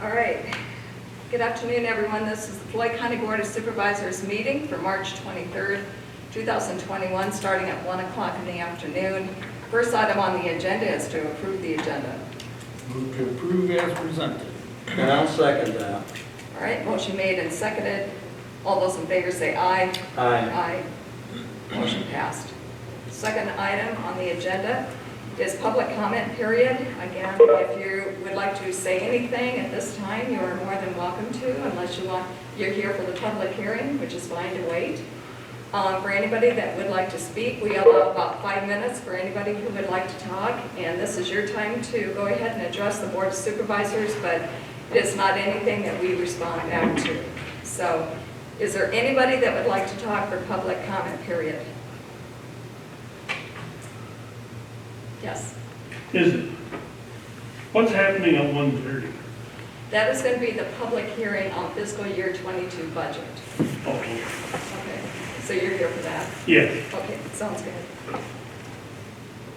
All right. Good afternoon, everyone. This is the Floyd County Board of Supervisors meeting for March 23rd, 2021, starting at 1 o'clock in the afternoon. First item on the agenda is to approve the agenda. Move to approve as presented. And I'll second that. All right, motion made and seconded. All those in favor say aye. Aye. Motion passed. Second item on the agenda is public comment period. Again, if you would like to say anything at this time, you are more than welcome to, unless you're here for the public hearing, which is fine to wait. For anybody that would like to speak, we allow about 5 minutes for anybody who would like to talk, and this is your time to go ahead and address the Board of Supervisors, but it is not anything that we respond back to. So, is there anybody that would like to talk for public comment period? Yes. Is it? What's happening at 1:30? That is going to be the public hearing on fiscal year 22 budget. Oh, Okay, so you're here for that? yes. Okay, sounds good.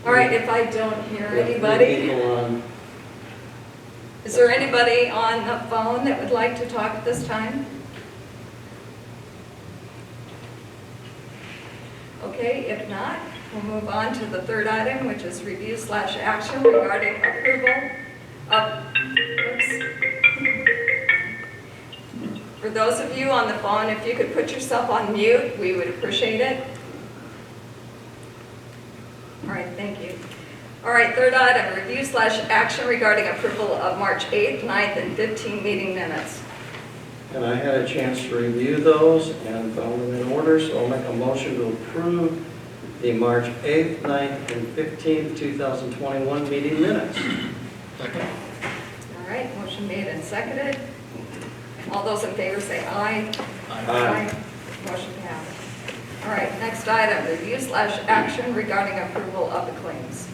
All right, if I don't hear We have 3 anybody, people on. is there anybody on the phone that would like to talk at this time? Okay, if not, we'll move on to the third item, which is review/action regarding approval of, oops. For those of you on the phone, if you could put yourself on mute, we would appreciate it. All right, thank you. All right, third item, review/action regarding approval of March 8th, 9th, and 15th meeting minutes. And I had a chance to review those and found them in order, so I'll make a motion to approve the March 8th, 9th, and 15th, 2021 meeting minutes. Second. All right, motion made and seconded. All those in favor say aye. Aye. Motion passed. All right, next item, review/action regarding approval of the claims.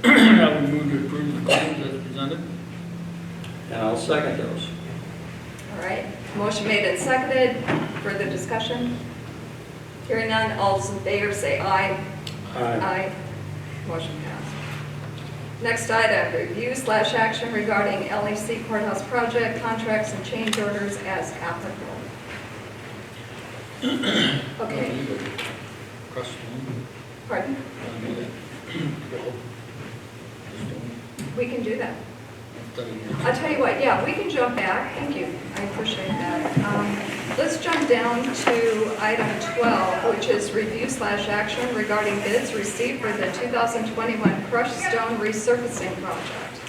I would move to approve the claims as presented. And I'll second those. All right, motion made and seconded. Further discussion? Hearing none, all those in favor say aye. Aye. Motion passed. Next item, review/action regarding LEC courthouse project, contracts and change orders as applicable. Okay, pardon? We can do that. I'll tell you what, yeah, we can jump back. Thank you. I appreciate that. Let's jump down to item 12, which is review/action regarding bids received for the 2021 crushed stone resurfacing project.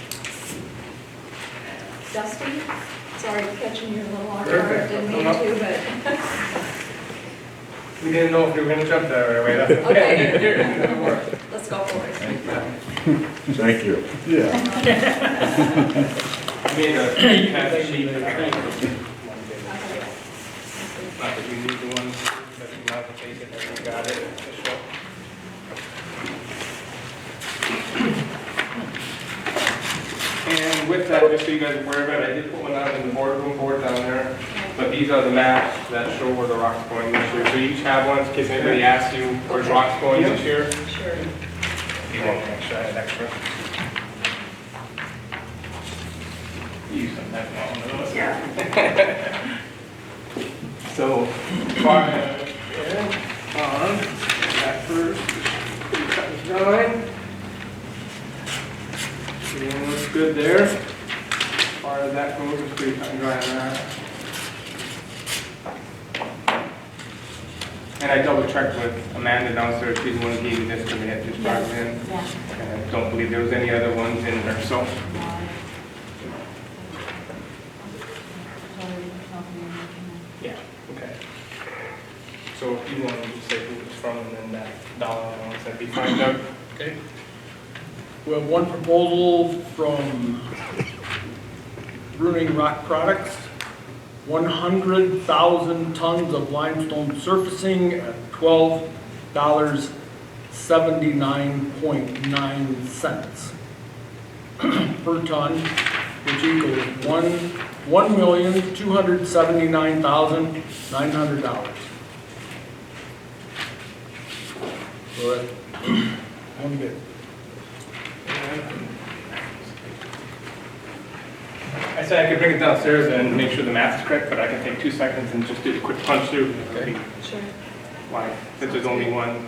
Dusty? Sorry, catching you a little off guard. Perfect. Didn't mean to, but, We didn't know if you were gonna jump that right away. That's okay. Let's go for it. Thank you. I made a test sheet. Okay. Not that you need the one, but you have to take it, if you got it. just show. And with that, just so you guys are aware of it, I did put one out in the boardroom board down there. But these are the maps that show where the rock's going this year. So you each have one, in case anybody asks you where's rock's going this year. Sure. You want to make sure I had extra. You can have one of those. Yeah. So, far ahead, on, that first, cut this drawing. Everything looks good there. As far as that goes, it's pretty cut and dry on that. And I double checked with Amanda downstairs, she's the one who gave me this because they had just started in. And I don't believe there was any other ones in there, so. Yeah, okay. So if you want to say who it's from and then that dollar amount, that'd be fine, Doug? Okay. We have one proposal from Bruning Rock Products. 100,000 tons of limestone surfacing at $12.79.9 per ton, which equals $1,279,900. So that's one bid. I I said I could bring it downstairs and make sure the math is correct, but I can take 2 seconds and just do a quick punch through. Okay. Sure. Why, since there's only one.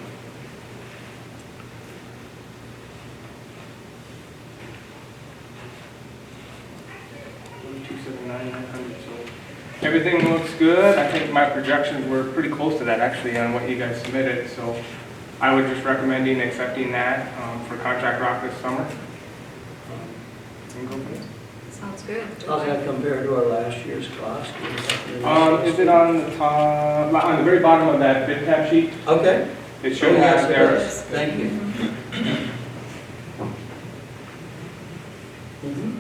So everything looks good. I think my projections were pretty close to that actually on what you guys submitted, so I would just recommending accepting that for Contract Rock this summer. And go from there. Sounds good. How's that compared to our last year's cost? Is it on the top, on the very bottom of that bid tab sheet? Okay. It shows Yes, that it there. does. Thank you. Mhm.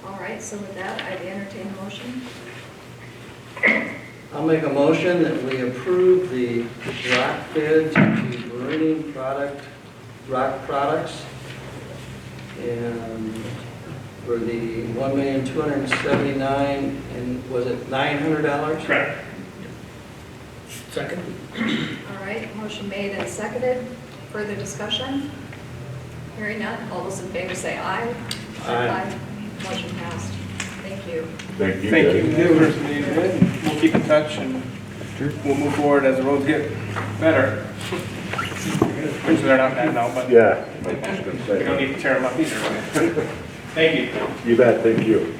All right, so with that, I'd entertain a motion. I'll make a motion that we approve the rock bid to Marine Rock Products, and for the $1,279,000, and was it $900? Correct. Second? All right, motion made and seconded. Further discussion? Hearing none, all those in favor say aye. Aye. Motion passed. Thank you. Thank you. Thank guys. you. Personally, good. We'll keep in touch and we'll move forward as the roads get better. Which they're not bad now, but Yeah, I was just gonna we don't say. need to tear them up either. Thank you. You bet, thank you.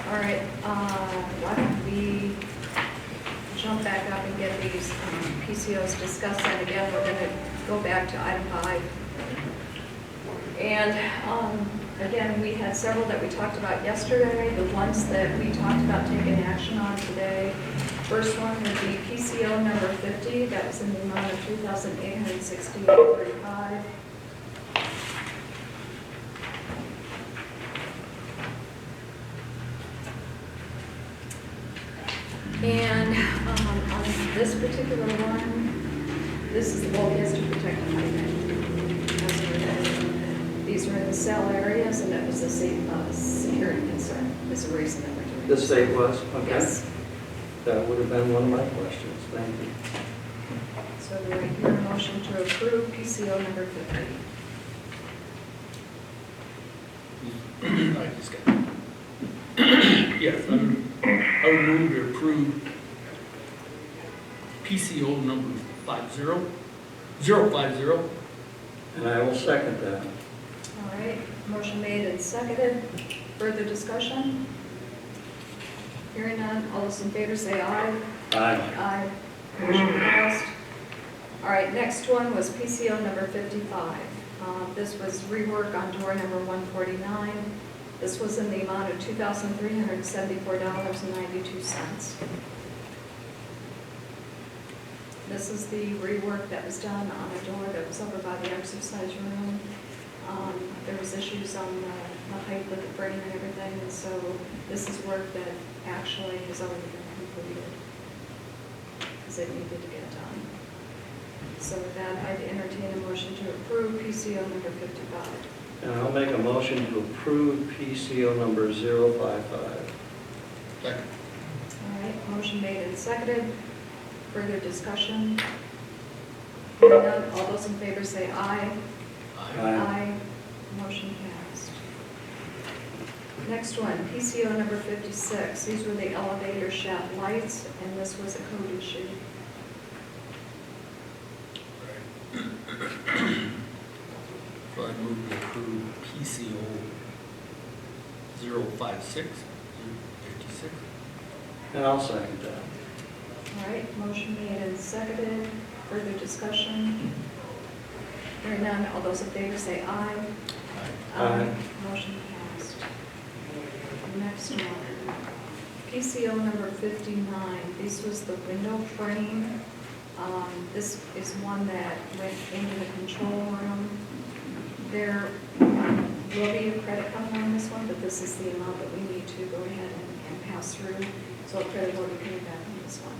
All right, why don't we jump back up and get these PCOs discussed, and again, we're going to go back to item 5. And again, we had several that we talked about yesterday, the ones that we talked about taking action on today. First one would be PCO number 50, that was in the amount of $2,868.35. And on this particular one, this is the bulkheads to protect the pipeline. That's what it is. These are in the cell areas, and that was a security concern, is the reason that we're doing The this. state was, okay. Yes. That would have been one of my questions, thank you. So do I hear a motion to approve PCO number 50? I just got. Yes, I would move to approve PCO number 050. And I will second that. All right, motion made and seconded. Further discussion? Hearing none, all those in favor say aye. Aye. Aye. Motion passed. All right, next one was PCO number 55. This was rework on door number 149. This was in the amount of $2,374.92. This is the rework that was done on a door that was over by the exercise room. There was issues on the height of the frame and everything, and so this is work that actually has already been completed because it needed to get done. So with that, I'd entertain a motion to approve PCO number 55. And I'll make a motion to approve PCO number 055. Second. All right, motion made and seconded. Further discussion? Hearing none, all those in favor say aye. Aye. Motion passed. Next one, PCO number 56. These were the elevator shaft lights, and this was a code issue. So I move to approve PCO 056. And I'll second that. All right, motion made and seconded. Further discussion? Hearing none, all those in favor say aye. Aye. Motion passed. Next one, PCO number 59. This was the window frame. This is one that went into the control room. There will be a credit coming on this one, but this is the amount that we need to go ahead and pass through. So a credit will be coming back on this one.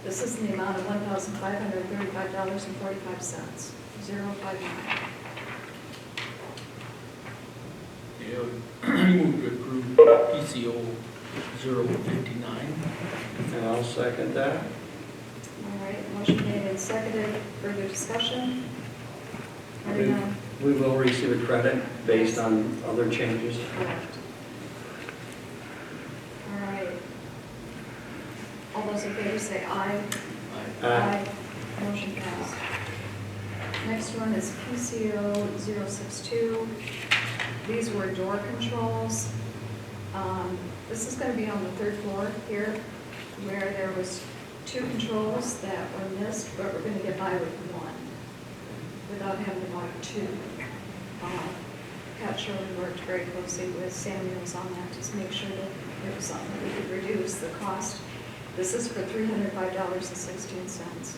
This is in the amount of $1,535.45, 059. Yeah, I move to approve PCO 059. And I'll second that. All right, motion made and seconded. Further discussion? Hearing none. We will receive a credit based on other changes. Correct. All right. All those in favor say aye. Aye. Motion passed. Next one is PCO 062. These were door controls. This is going to be on the third floor here, where there was 2 controls that were missed, but we're going to get by with 1 without having to buy 2. Pat Shirley worked very closely with Samuels on that to make sure that there was something that we could reduce the cost. This is for $305.16.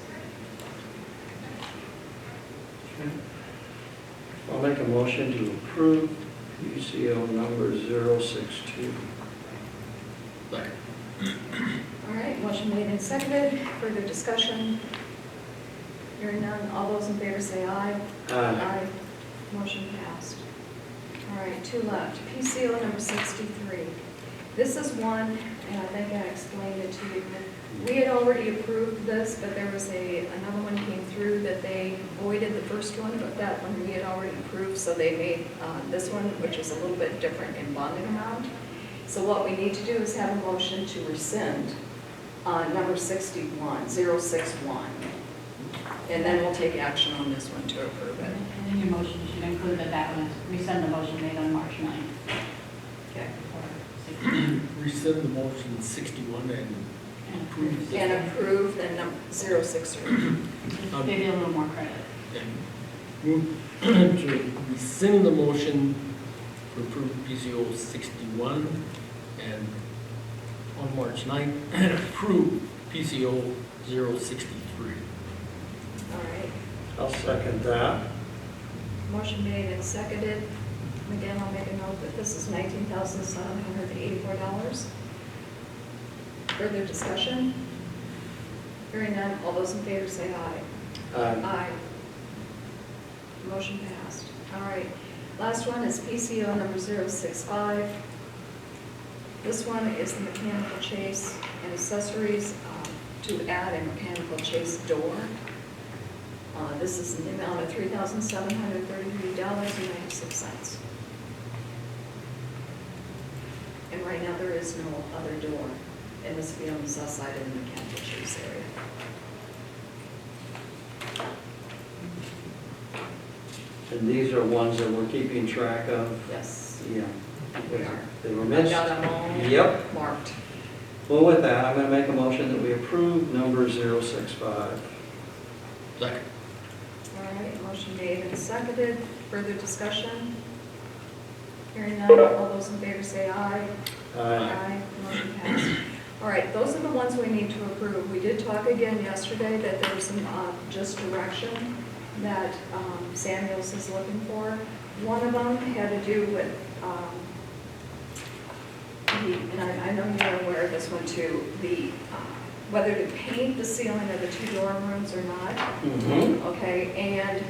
I'll make a motion to approve PCO number 062. Second. All right, motion made and seconded. Further discussion? Hearing none, all those in favor say aye. Aye. Motion passed. All right, 2 left. PCO number 63. This is one, and I think I explained it to you. We had already approved this, but there was another one came through that they voided the first one, but that one we had already approved, so they made this one, which is a little bit different in bonding amount. So what we need to do is have a motion to rescind number 061. And then we'll take action on this one to approve it. And in your motion, you should include that one, rescind the motion made on March 9th. Okay. Or 16th. Rescind the motion 61 and approve. And approve the number 063. Just give you a little more credit. And move to rescind the motion to approve PCO 61 and on March 9th, and approve PCO 063. All right. I'll second that. Motion made and seconded. Again, I'll make a note that this is $19,784. Further discussion? Hearing none, all those in favor say aye. Aye. Motion passed. All right. Last one is PCO number 065. This one is the mechanical chase and accessories to add a mechanical chase door. This is in the amount of $3,733.96. And right now, there is no other door, and this will be on the south side of the mechanical chase area. And these are ones that we're keeping track of. Yes, Yeah. we are. They were I've missed. got them all Yep. marked. Well, with that, I'm going to make a motion that we approve number 065. Second. All right, motion made and seconded. Further discussion? Hearing none, all those in favor say aye. Aye. Motion passed. All right, those are the ones we need to approve. We did talk again yesterday that there was some just direction that Samuels is looking for. One of them had to do with, and I know you're aware of this one too, whether to paint the ceiling of the 2 dorm rooms or not. Mm-hmm. Okay,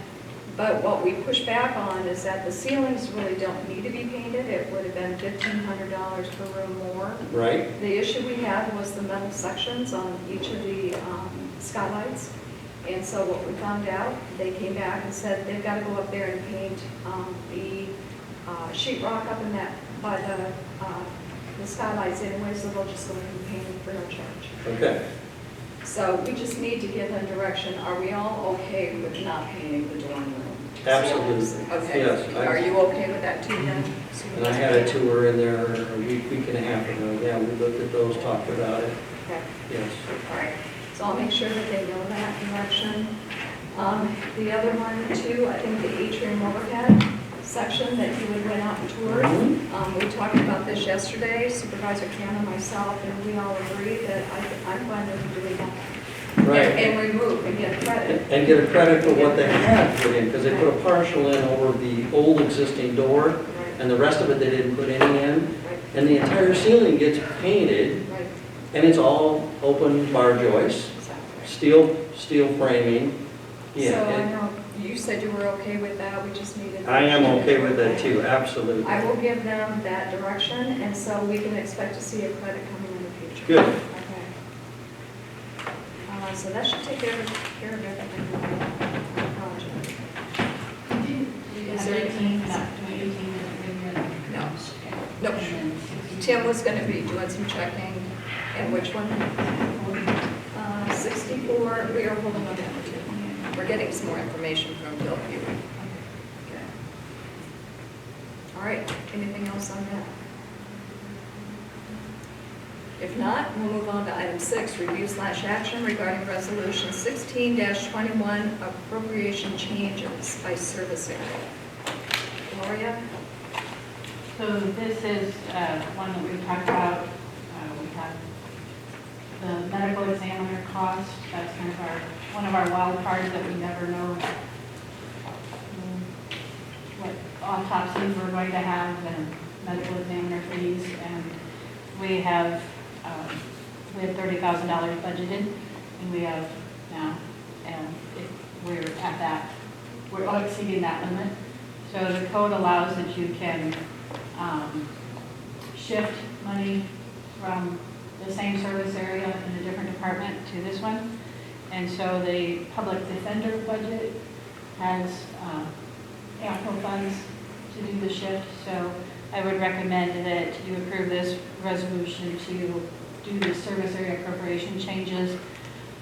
but what we push back on is that the ceilings really don't need to be painted. It would have been $1,500 per room more. Right? The issue we had was the metal sections on each of the skylights. And so what we found out, they came back and said they've got to go up there and paint the sheet rock up in that, by the skylights anyway, so they'll just go and paint it for no charge. Okay. So we just need to give them direction. Are we all okay with not painting the dorm room? Absolutely. Okay. Yes. Are you okay with that too then? And I had a tour in there a week and a half ago. Yeah, we looked at those, talked about it. Okay. Yes. All right, so I'll make sure that they know that direction. The other one too, I think the atrium overhead section that you had went out and toured. We talked about this yesterday, Supervisor Ken and myself, and we all agree that I'm fine with doing that. Right. And remove and get credit. And get a credit for what they had put in, because they put a partial in over the old existing door, Right, and the rest of it they didn't put any in. right, And the entire ceiling gets painted, right, and it's all open bar joists, exactly. steel framing. So Yeah, I know, you said you were okay with that, we just needed. I am okay with that too, absolutely. I will give them that direction, and so we can expect to see a credit coming in the future. Good. Okay. So that should take care of everything on the project. Is there Nope. And then 60. Tim was going to be doing some checking, and which one? 64, we are holding on that one too. We're getting some more information from Bill Pugh. Okay. All right, anything else on that? If not, we'll move on to item 6, review/action regarding resolution 16-21, appropriation changes by service area. Gloria? So this is one that we talked about. We have the medical examiner cost. That's kind of one of our wild cards that we never know what autopsies we're going to have and medical examiner fees. And we have $30,000 budgeted, and we have now, and we're at that, we're exceeding that limit. So the code allows that you can shift money from the same service area in a different department to this one. And so the public defender budget has ample funds to do the shift. So I would recommend that you approve this resolution to do the service area appropriation changes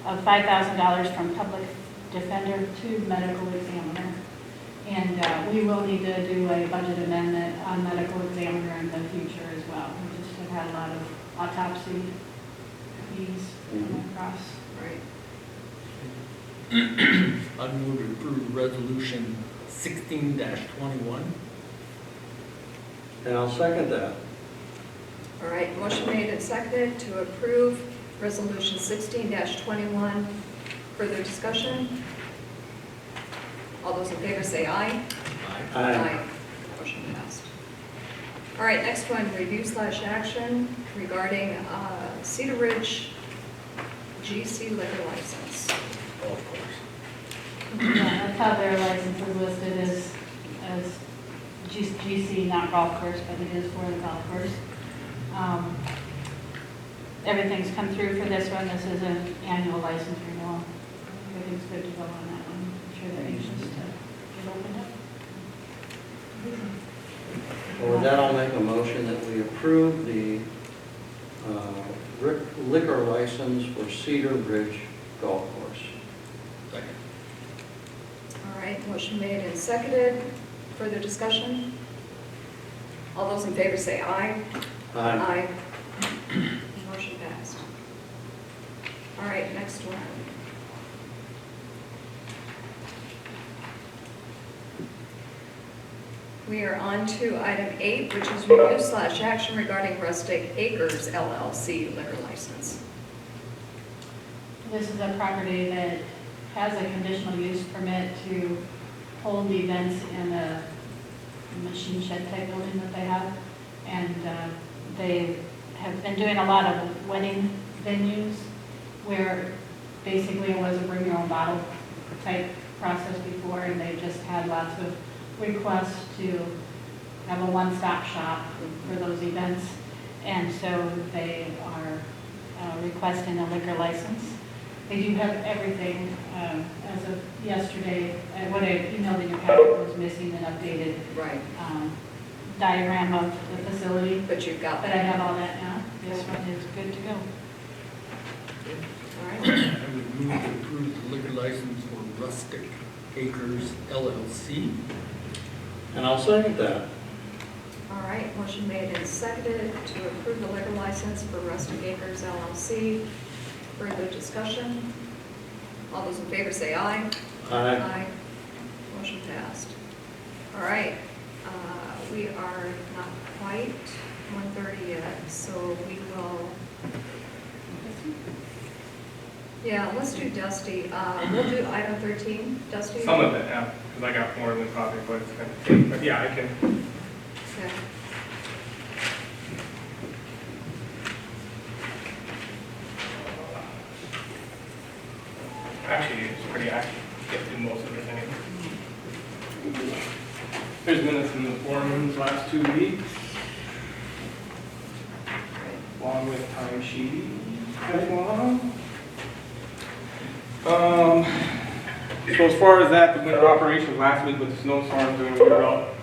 of $5,000 from public defender to medical examiner. And we will need to do a budget amendment on medical examiner in the future as well. We just have had a lot of autopsy fees come across. Right. I'd move to approve resolution 16-21. And I'll second that. All right, motion made and seconded to approve resolution 16-21. Further discussion? All those in favor say aye. Aye. Motion passed. All right, next one, review/action regarding Cedar Ridge GC liquor license. Of course. Yeah, that's how their license is listed as GC, not golf course, but it is for the golf course. Everything's come through for this one. This is an annual license renewal. Everything's good to go on that one. I'm sure they're anxious to get opened up. Well, with that, I'll make a motion that we approve the liquor license for Cedar Ridge Golf Course. Second. All right, motion made and seconded. Further discussion? All those in favor say aye. Aye. Motion passed. All right, next one. We are on to item 8, which is review/action regarding Rustic Acres LLC liquor license. This is a property that has a conditional use permit to hold events in a machine shed type building that they have. And they have been doing a lot of wedding venues where basically it was a bring your own bottle type process before, and they just had lots of requests to have a one-stop shop for those events. And so they are requesting a liquor license. They do have everything as of yesterday. What I emailed in your packet was missing an updated Right, diagram of the facility, but you've got but I that. have all that now. This one is good to go. All right, I would move to approve the liquor license for Rustic Acres LLC. And I'll second that. all right, motion made and seconded to approve the liquor license for Rustic Acres LLC. Further discussion? All those in favor say aye. Aye. Motion passed. All right, we are not quite 1:30 yet, so we will, yeah, let's do Dusty. We'll do item 13, Dusty? Some of it, yeah, because I got more than copy, but it's kind of, but yeah, I can. Yeah. Actually, it's pretty accurate, get through most of it anyway. There's minutes in the forums last 2 weeks, along with time sheet as well. So as far as that, the winter operations last week with the snowstorms, we were out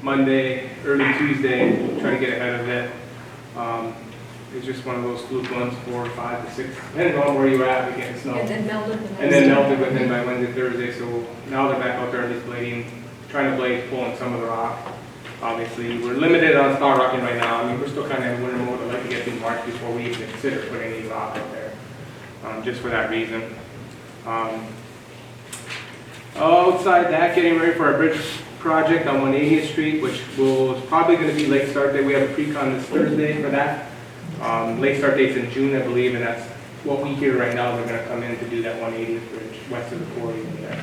Monday, early Tuesday, try to get ahead of it. It's just one of those fluke ones, 4, 5 to 6, depending on where you're at, we get snow. And then melted the next And then day. melted within by Wednesday, Thursday, so now they're back out there just blading, trying to blade, pulling some of the rock. Obviously, we're limited on star rocking right now. I mean, we're still kind of in winter mode. I'd like to get through March before we even consider putting any rock out there, just for that reason. Outside that, getting ready for our bridge project on 180th Street, which is probably going to be late start day. We have a pre-con this Thursday for that. Late start date's in June, I believe, and that's what we hear right now. They're going to come in to do that 180th bridge west of the quarry in there.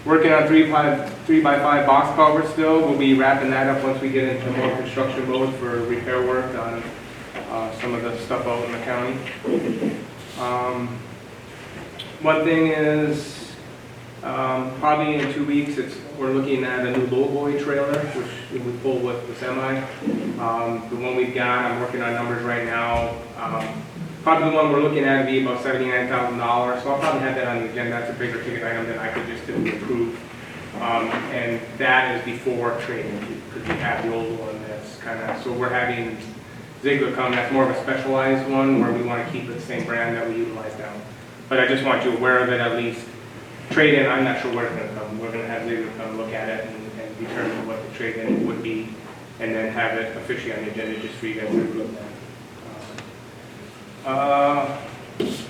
Working on 3x5 box culvert still. We'll be wrapping that up once we get into more construction mode for repair work on some of the stuff out in the county. One thing is, probably in 2 weeks, we're looking at a new lowboy trailer, which we would pull with the semi. The one we've got, I'm working on numbers right now. Probably the one we're looking at would be about $79,000, so I'll probably have that on the agenda. That's a bigger ticket item than I could just approve. And that is before trading, because we have the old one that's kind of, so we're having Ziegler come, that's more of a specialized one where we want to keep it the same brand that we utilize now. But I just want you aware of it at least. Trade-in, I'm not sure where it's going to come. We're going to have Ziegler come look at it and determine what the trade-in would be, and then have it officially on the agenda just for you guys to approve that.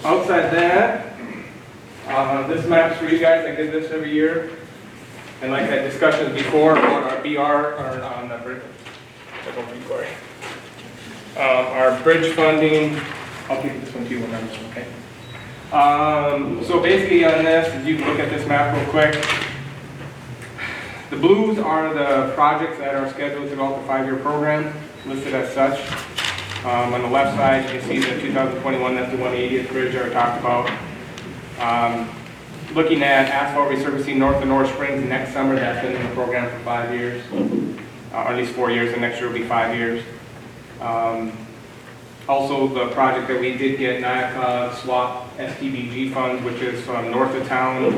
Outside that, this map's for you guys. I did this every year. And like I had discussions before on our BR, or on the bridge, our bridge funding, I'll keep this one to you when I'm done, okay? So basically on this, if you can look at this map real quick, the blues are the projects that are scheduled throughout the 5-year program, listed as such. On the left side, you can see the 2021, that's the 180th bridge that I talked about. Looking at asphalt resurfacing north of North Springs next summer, that's been in the program for 5 years, or at least 4 years, and next year will be 5 years. Also, the project that we did get NIACA swap STBG funds, which is from north of town,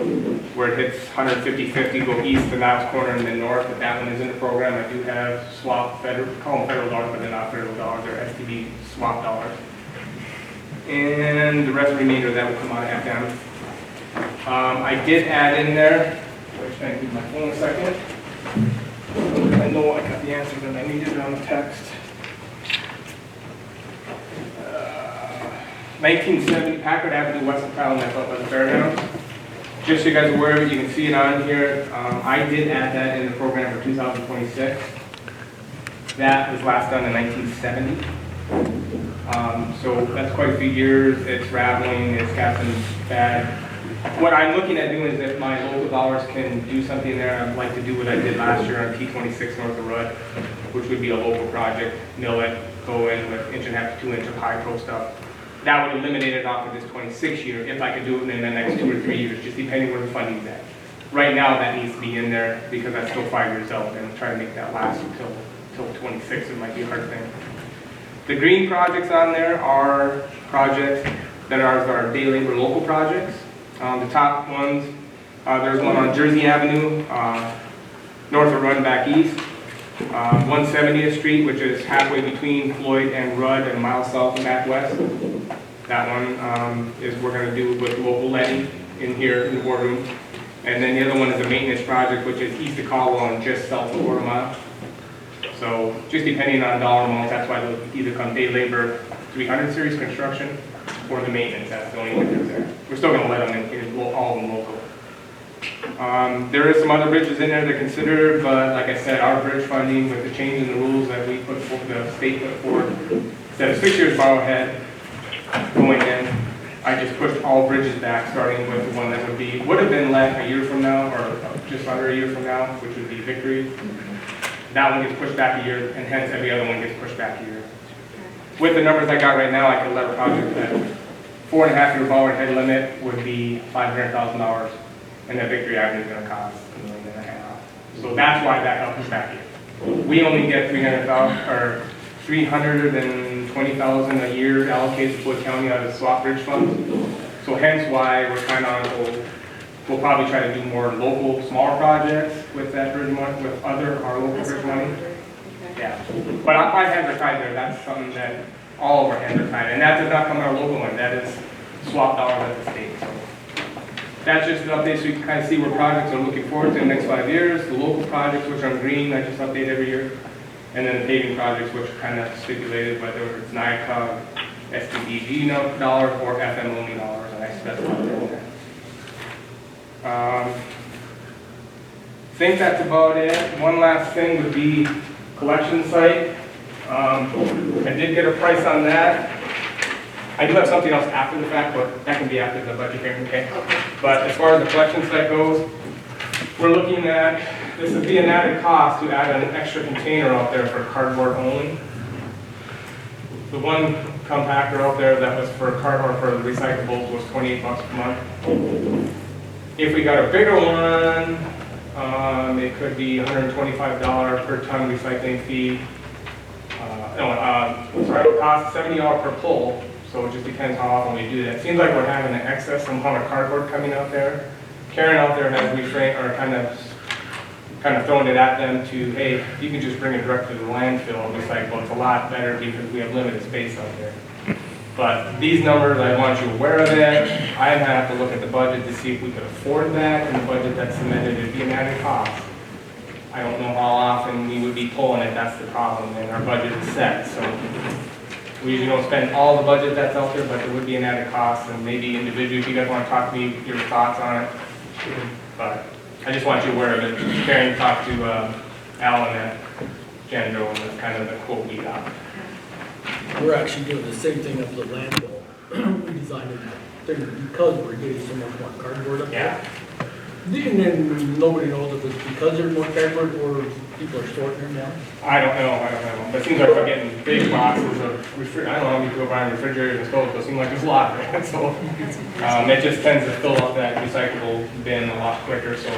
where it hits 150-50, go east to Niles Corner and then north, but that one is in the program. I do have swap, call them federal dollars, but they're not federal dollars, they're STB swap dollars. And the rest remainder of that will come out of FM. I did add in there, I'm trying to give my phone a second. I know I got the answer that I needed on the text. 1970 Packard Avenue, west of town, that's up by the fairgrounds. Just so you guys are aware of it, you can see it on here. I did add that in the program for 2026. That was last done in 1970. So that's quite a few years. It's rattling, it's got some bad. What I'm looking at doing is if my local dollars can do something there, I'd like to do what I did last year on T26 north of Rudd, which would be a local project, mill it, go in with 1.5 to 2 inch of high pro stuff. That would eliminate it off of this 26 year if I could do it in the next 2 or 3 years, just depending where the funding's at. Right now, that needs to be in there because that's still 5 years out, and I'm trying to make that last until 26. It might be a hard thing. The green projects on there are projects that are our day labor local projects. The top ones, there's one on Jersey Avenue, north of Rudd back east. 170th Street, which is halfway between Floyd and Rudd and a mile south and back west. That one is we're going to do with local levy in here in the boardroom. And then the other one is a maintenance project, which is east of Caldwell and just south of quarter mile. So just depending on dollar amounts, that's why they'll either come day labor 300 series construction or the maintenance. That's the only difference there. We're still going to let them in all of them local. There is some other bridges in there to consider, but like I said, our bridge funding with the change in the rules that we put forward, the state put forward, instead of 6 years borrow ahead going in, I just pushed all bridges back, starting with the one that would have been let a year from now, or just under a year from now, which would be Victory. That one gets pushed back a year, and hence every other one gets pushed back a year. With the numbers I got right now, I could let a project that 4.5 year borrow ahead limit would be $500,000. And that Victory Avenue is going to cost $1.5 million. So that's why that helps us back here. We only get $320,000 a year allocated to Floyd County out of the swap bridge fund. So hence why we're kind of on hold We'll probably try to do more local, smaller projects with that bridge money, with our local That's bridge what I'm money. wondering. Okay. Yeah, but my hands are tied there, that's something that all of our hands are tied, and that does not come out of local money, that is swap dollars at the state, so. That's just an update so you can kind of see where projects are looking forward to in the next 5 years, the local projects which are in green, I just update every year, and then the paving projects which are kind of stipulated, whether it's NICOG, SDDG dollars, or FM only dollars, and I specify that. I think that's about it. One last thing would be collection site. I did get a price on that. I do have something else after the fact, but that can be after the budget hearing, okay? Okay. But as far as the collection site goes, we're looking at, this would be an added cost to add an extra container out there for cardboard only. The one compactor out there that was for cardboard for the recyclables was $28 per month. If we got a bigger one, it could be $125 per ton recycling fee. Sorry, it costs $70 per pull, so it just depends how often we do that. It seems like we're having an excess amount of cardboard coming out there. Karen out there has refrained, or kind of throwing it at them to, hey, you can just bring it direct to the landfill and recycle. It's a lot better because we have limited space out there. But these numbers, I want you aware of it. I have to look at the budget to see if we could afford that, and the budget that's submitted, it'd be an added cost. I don't know how often we would be pulling it, that's the problem, and our budget is set, so. We usually don't spend all the budget that's out there, but there would be an added cost, and maybe individually, if you guys want to talk to me, your thoughts on it. But I just want you aware of it. Karen talked to Alan at Gendro, and that's kind of the quote we got. We're actually doing the same thing up at the landfill. We designed it because we're getting so much more cardboard up there. Yeah. And then nobody knows if it's because there's more cardboard or people are sorting them down. I don't know. But it seems like we're getting big boxes of I don't know how many people buying refrigerators and stoves, but it seems like there's a lot, right? So it just tends to fill up that recyclable bin a lot quicker. So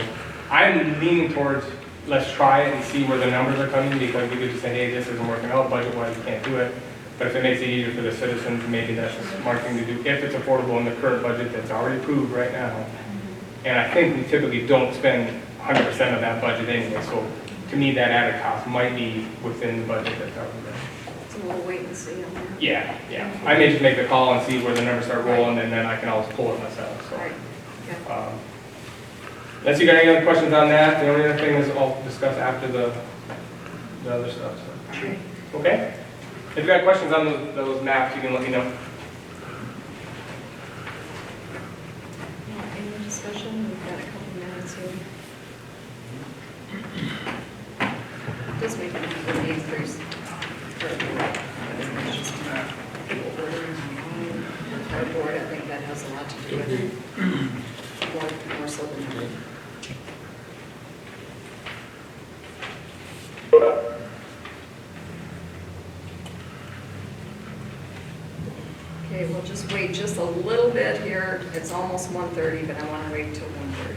I'm leaning towards let's try it and see where the numbers are coming, because we could just say, hey, this isn't working out budget-wise, we can't do it. But if it makes it easier for the citizens, maybe that's a smart thing to do if it's affordable in the current budget that's already approved right now. And I think we typically don't spend 100% of that budget anyway, so to me, that added cost might be within the budget that's out there. So we'll wait and see on that. Yeah. I may just make the call and see where the numbers start rolling, and then I can always pull it myself, so. Right. Okay. Unless you got any other questions on that, the only other thing is I'll discuss after the other stuff, so. All right. Okay? If you got questions on those maps, you can let me know. Any discussion? We've got a couple minutes here. Does make it for the increase. It's just people ordering online, cardboard, I think that has a lot to do with it. More so than ever. Okay, we'll just wait just a little bit here. It's almost 1:30, but I want to wait till 1:30.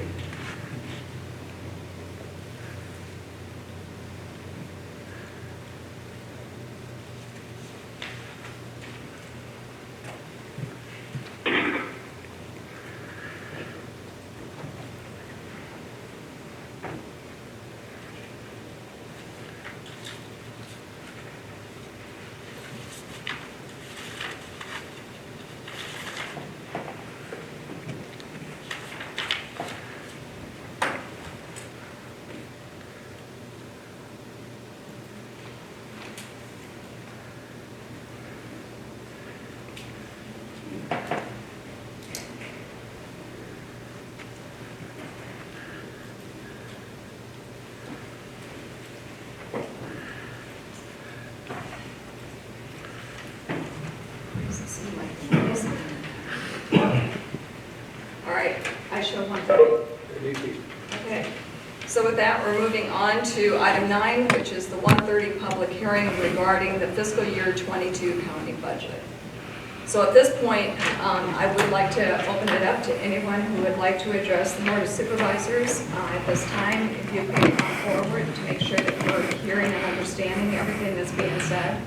Doesn't seem like the noise. All right, I show 1:30. Okay, so with that, we're moving on to item 9, which is the 1:30 public hearing regarding the fiscal year 22 county budget. So at this point, I would like to open it up to anyone who would like to address the Board of Supervisors. At this time, if you could come forward to make sure that you're hearing and understanding everything that's being said.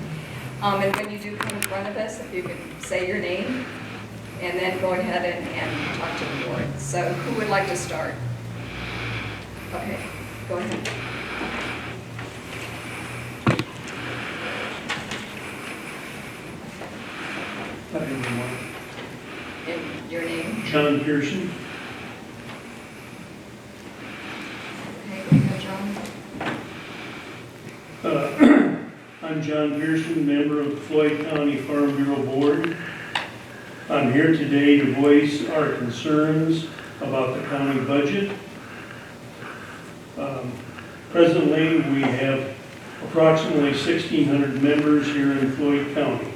And when you do come in front of us, if you could say your name and then go ahead and talk to the board. So who would like to start? Okay, go ahead. And your name? John Pearson. Okay, go ahead, John. I'm John Pearson, member of the Floyd County Farm Bureau Board. I'm here today to voice our concerns about the county budget. Presently, we have approximately 1,600 members here in Floyd County.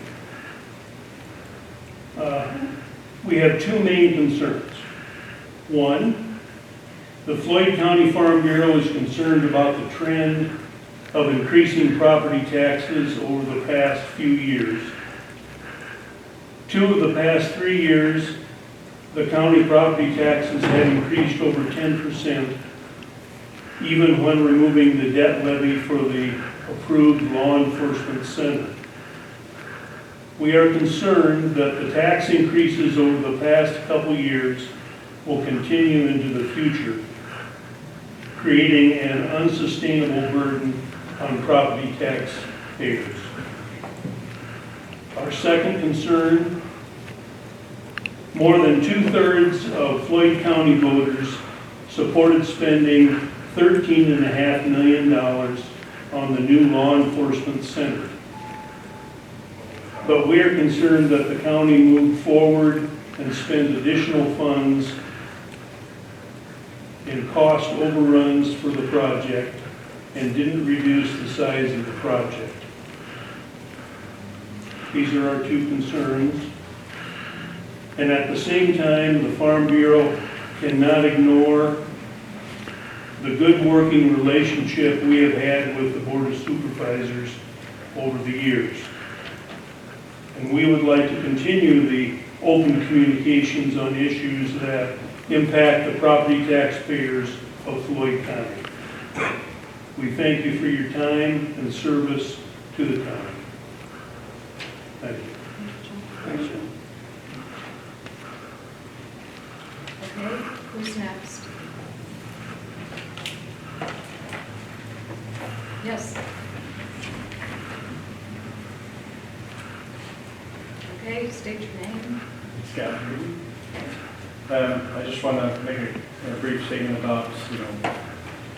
We have two main concerns. One, the Floyd County Farm Bureau is concerned about the trend of increasing property taxes over the past few years. 2 of the past 3 years, the county property taxes have increased over 10%, even when removing the debt levy for the approved law enforcement center. We are concerned that the tax increases over the past couple years will continue into the future, creating an unsustainable burden on property tax payers. Our second concern, more than 2/3 of Floyd County voters supported spending $13.5 million on the new law enforcement center. But we are concerned that the county moved forward and spent additional funds in cost overruns for the project and didn't reduce the size of the project. These are our two concerns. And at the same time, the Farm Bureau cannot ignore the good working relationship we have had with the Board of Supervisors over the years. And we would like to continue the open communications on issues that impact the property taxpayers of Floyd County. We thank you for your time and service to the county. Thank you. Thanks, John. Okay, who's next? Yes. Okay, state your name. Scott Green. I just want to make a brief statement about,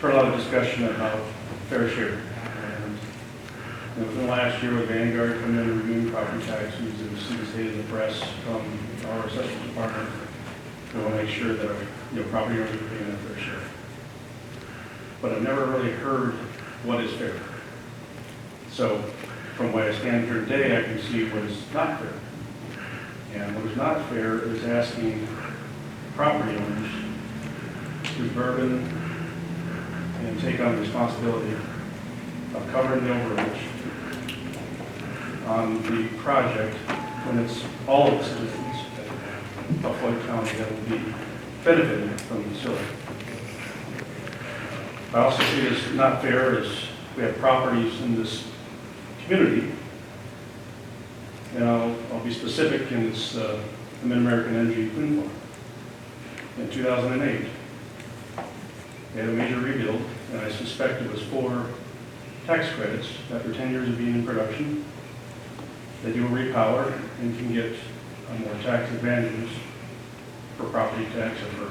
heard a lot of discussion about fair share. And within the last year with Vanguard coming in and reviewing property taxes and see the state of the press from our assessment department, we want to make sure that our property owners are paying their fair share. But I've never really heard what is fair. So from where I stand here today, I can see what is not fair. And what is not fair is asking property owners to burden and take on the responsibility of covering the overage on the project when it's all of the citizens of Floyd County that will be benefiting from the facility. I also see it as not fair as we have properties in this community, and I'll be specific in this the Mid-American Energy Wind Farm. In 2008, they had a major rebuild, and I suspect it was for tax credits after 10 years of being in production. They do a repower and can get more tax advantages for property tax or for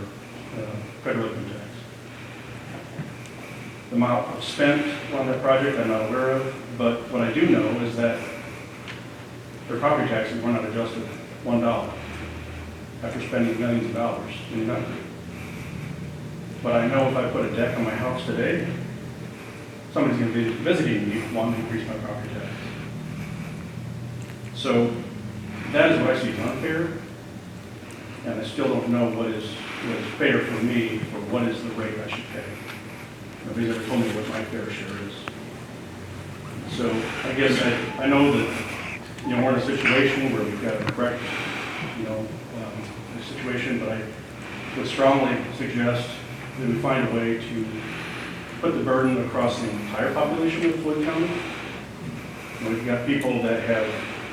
federal income tax. The amount spent on that project I'm not aware of, but what I do know is that their property taxes were not adjusted $1 after spending millions of dollars in nothing. But I know if I put a deck on my house today, somebody's going to be visiting me wanting to increase my property tax. So that is what I see as unfair, and I still don't know what is fair for me for what is the rate I should pay. Nobody's ever told me what my fair share is. So I guess I know that we're in a situation where we've got to correct the situation, but I would strongly suggest that we find a way to put the burden across the entire population of Floyd County. We've got people that have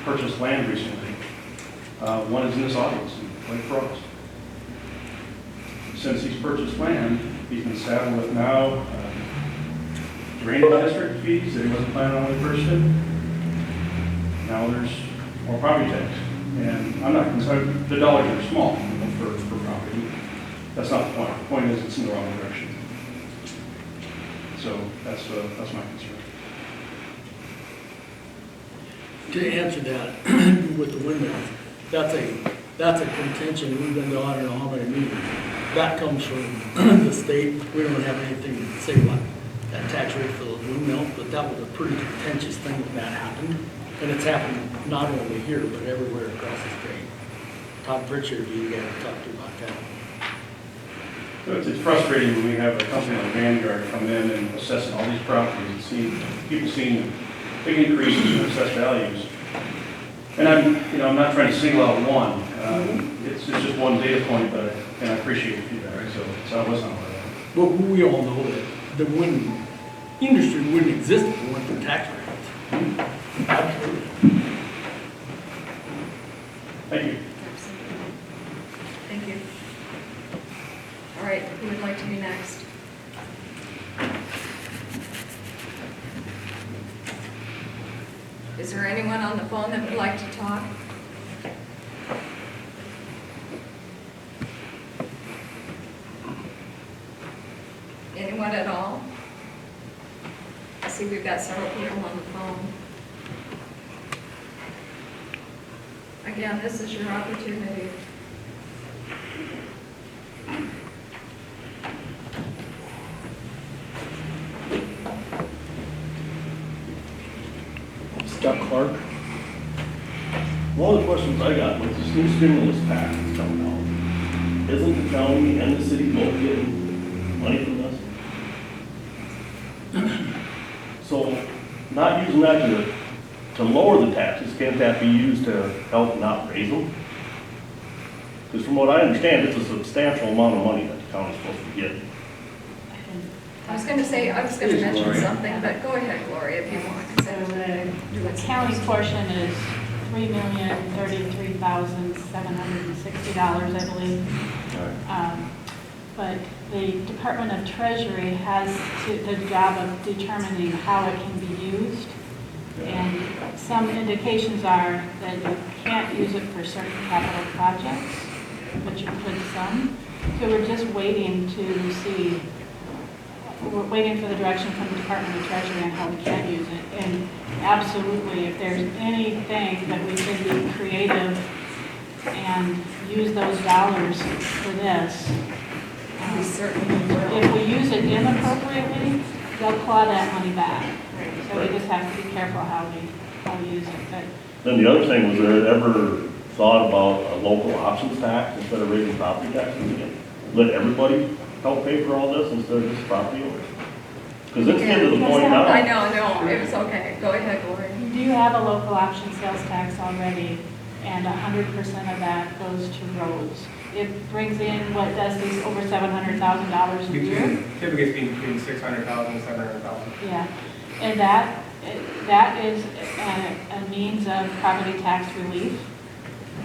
purchased land recently. One is in this audience. like Frost. Since he's purchased land, he's been saddled with now drainage district fees that he wasn't planning on when he purchased it. Now there's more property tax. And I'm not concerned, the dollars are small for property. That's not the point. The point is it's in the wrong direction. So that's my concern. To answer that, with the windmills, that's a contention, we've been to, I don't know how many meetings. That comes from the state, we don't have anything to say about that tax rate for those windmills, but that was a pretty contentious thing when that happened. And it's happened not only here, but everywhere across the state. Todd Pritchard, you got to talk to about that. So it's frustrating when we have a company like Vanguard come in and assess all these properties and people seeing big increases in assessed values. And I'm not trying to single out one. It's just one data point, but I appreciate the feedback. So I wasn't aware of that. But we all know that the wind industry wouldn't exist if it weren't for tax rates. Absolutely. Thank you. Absolutely. Thank you. All right, who would like to be next? Is there anyone on the phone that would like to talk? Anyone at all? I see we've got several people on the phone. Again, this is your opportunity. Scott Clark. One of the questions I got was this new stimulus tax that's coming out. Isn't the county and the city both getting money from this? So not using that to lower the taxes, can't that be used to help not raise them? Because from what I understand, it's a substantial amount of money that the county's supposed to get. I was going to mention something, but go ahead, Gloria, if you want. So the county portion is $3,033,760, I believe. But the Department of Treasury has the job of determining how it can be used. And some indications are that you can't use it for certain capital projects, but you could some. So we're just waiting to see. We're waiting for the direction from the Department of Treasury on how we can use it. And absolutely, if there's anything that we can be creative and use those dollars for this, We certainly will. if we use it inappropriately, they'll claw that money back. So we just have to be careful how we use it. But Then the other thing, was there ever thought about a local options tax instead of raising property taxes again? Let everybody help pay for all this instead of just property owners? Because it's getting to the point now. I know, it was okay. Go ahead, Gloria. you do have a local option sales tax already, and 100% of that goes to roads. It brings in, what does this, over $700,000 a year? Typically it's between 600,000 and 700,000. Yeah, and that is a means of property tax relief.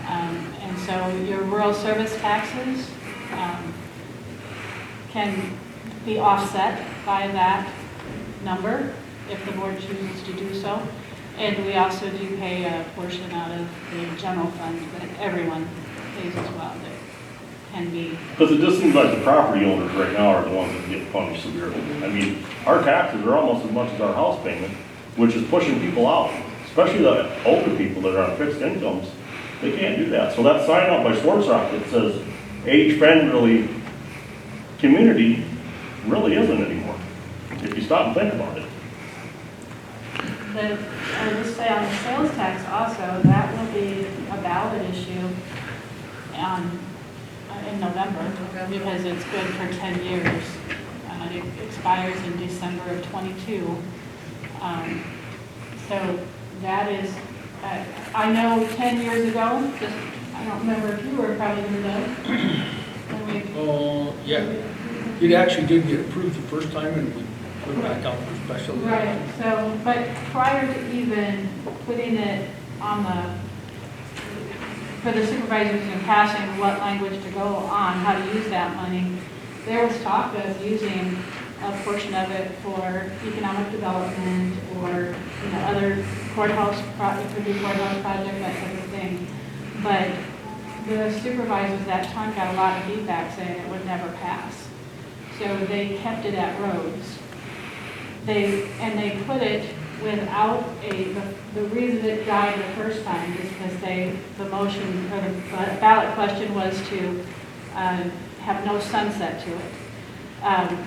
And so your rural service taxes can be offset by that number if the board chooses to do so. And we also do pay a portion out of the general fund that everyone pays as well. That can be. Because it just seems like the property owners right now are the ones that get punished severely. I mean, our taxes are almost as much as our house payment, which is pushing people out, especially the older people that are on fixed incomes. They can't do that. So that sign out by Sports Rock that says age-friendly community really isn't anymore, if you stop and think about it. But I would just say on the sales tax also, that will be a ballot issue in November, because it's good for 10 years. It expires in December of '22. So that is, I know 10 years ago, just, I don't remember if you were probably here then, when we. Oh, yeah. It actually did get approved the first time and we put it back out for special. Right, so, but prior to even putting it on the for the supervisors in passing what language to go on, how to use that money, there was talk of using a portion of it for economic development or, other courthouse project, could be courthouse project, that type of thing. But the supervisors at that time got a lot of feedback saying it would never pass. So they kept it at roads. They put it without the reason it died the first time is because the motion, or the ballot question was to have no sunset to it.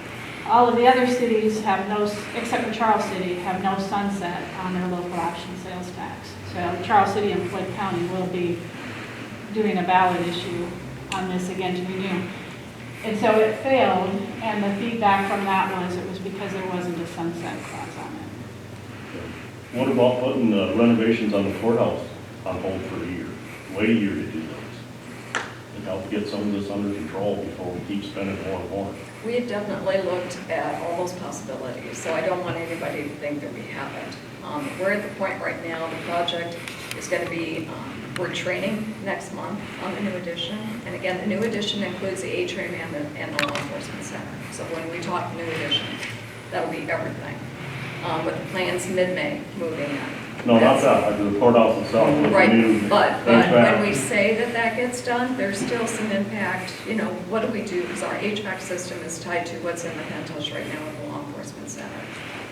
All of the other cities have no, except for Charles City, have no sunset on their local option sales tax. So Charles City and Floyd County will be doing a ballot issue on this again to renew. And so it failed, and the feedback from that was it was because there wasn't a sunset clause on it. What about putting the renovations on the courthouse on hold for a year? Wait a year to do those. And help get some of this under control before we keep spending more and more. We have definitely looked at all those possibilities, so I don't want anybody to think that we haven't. We're at the point right now, the project is going to be, we're training next month on the new edition. And again, the new edition includes the atrium and the law enforcement center. So when we talk new edition, that'll be everything. With the plans mid-May moving in. No, not that, like the courthouse itself. with the Right, new but HVAC. when we say that gets done, there's still some impact, what do we do? Because our HVAC system is tied to what's in the Pentos right now with the law enforcement center.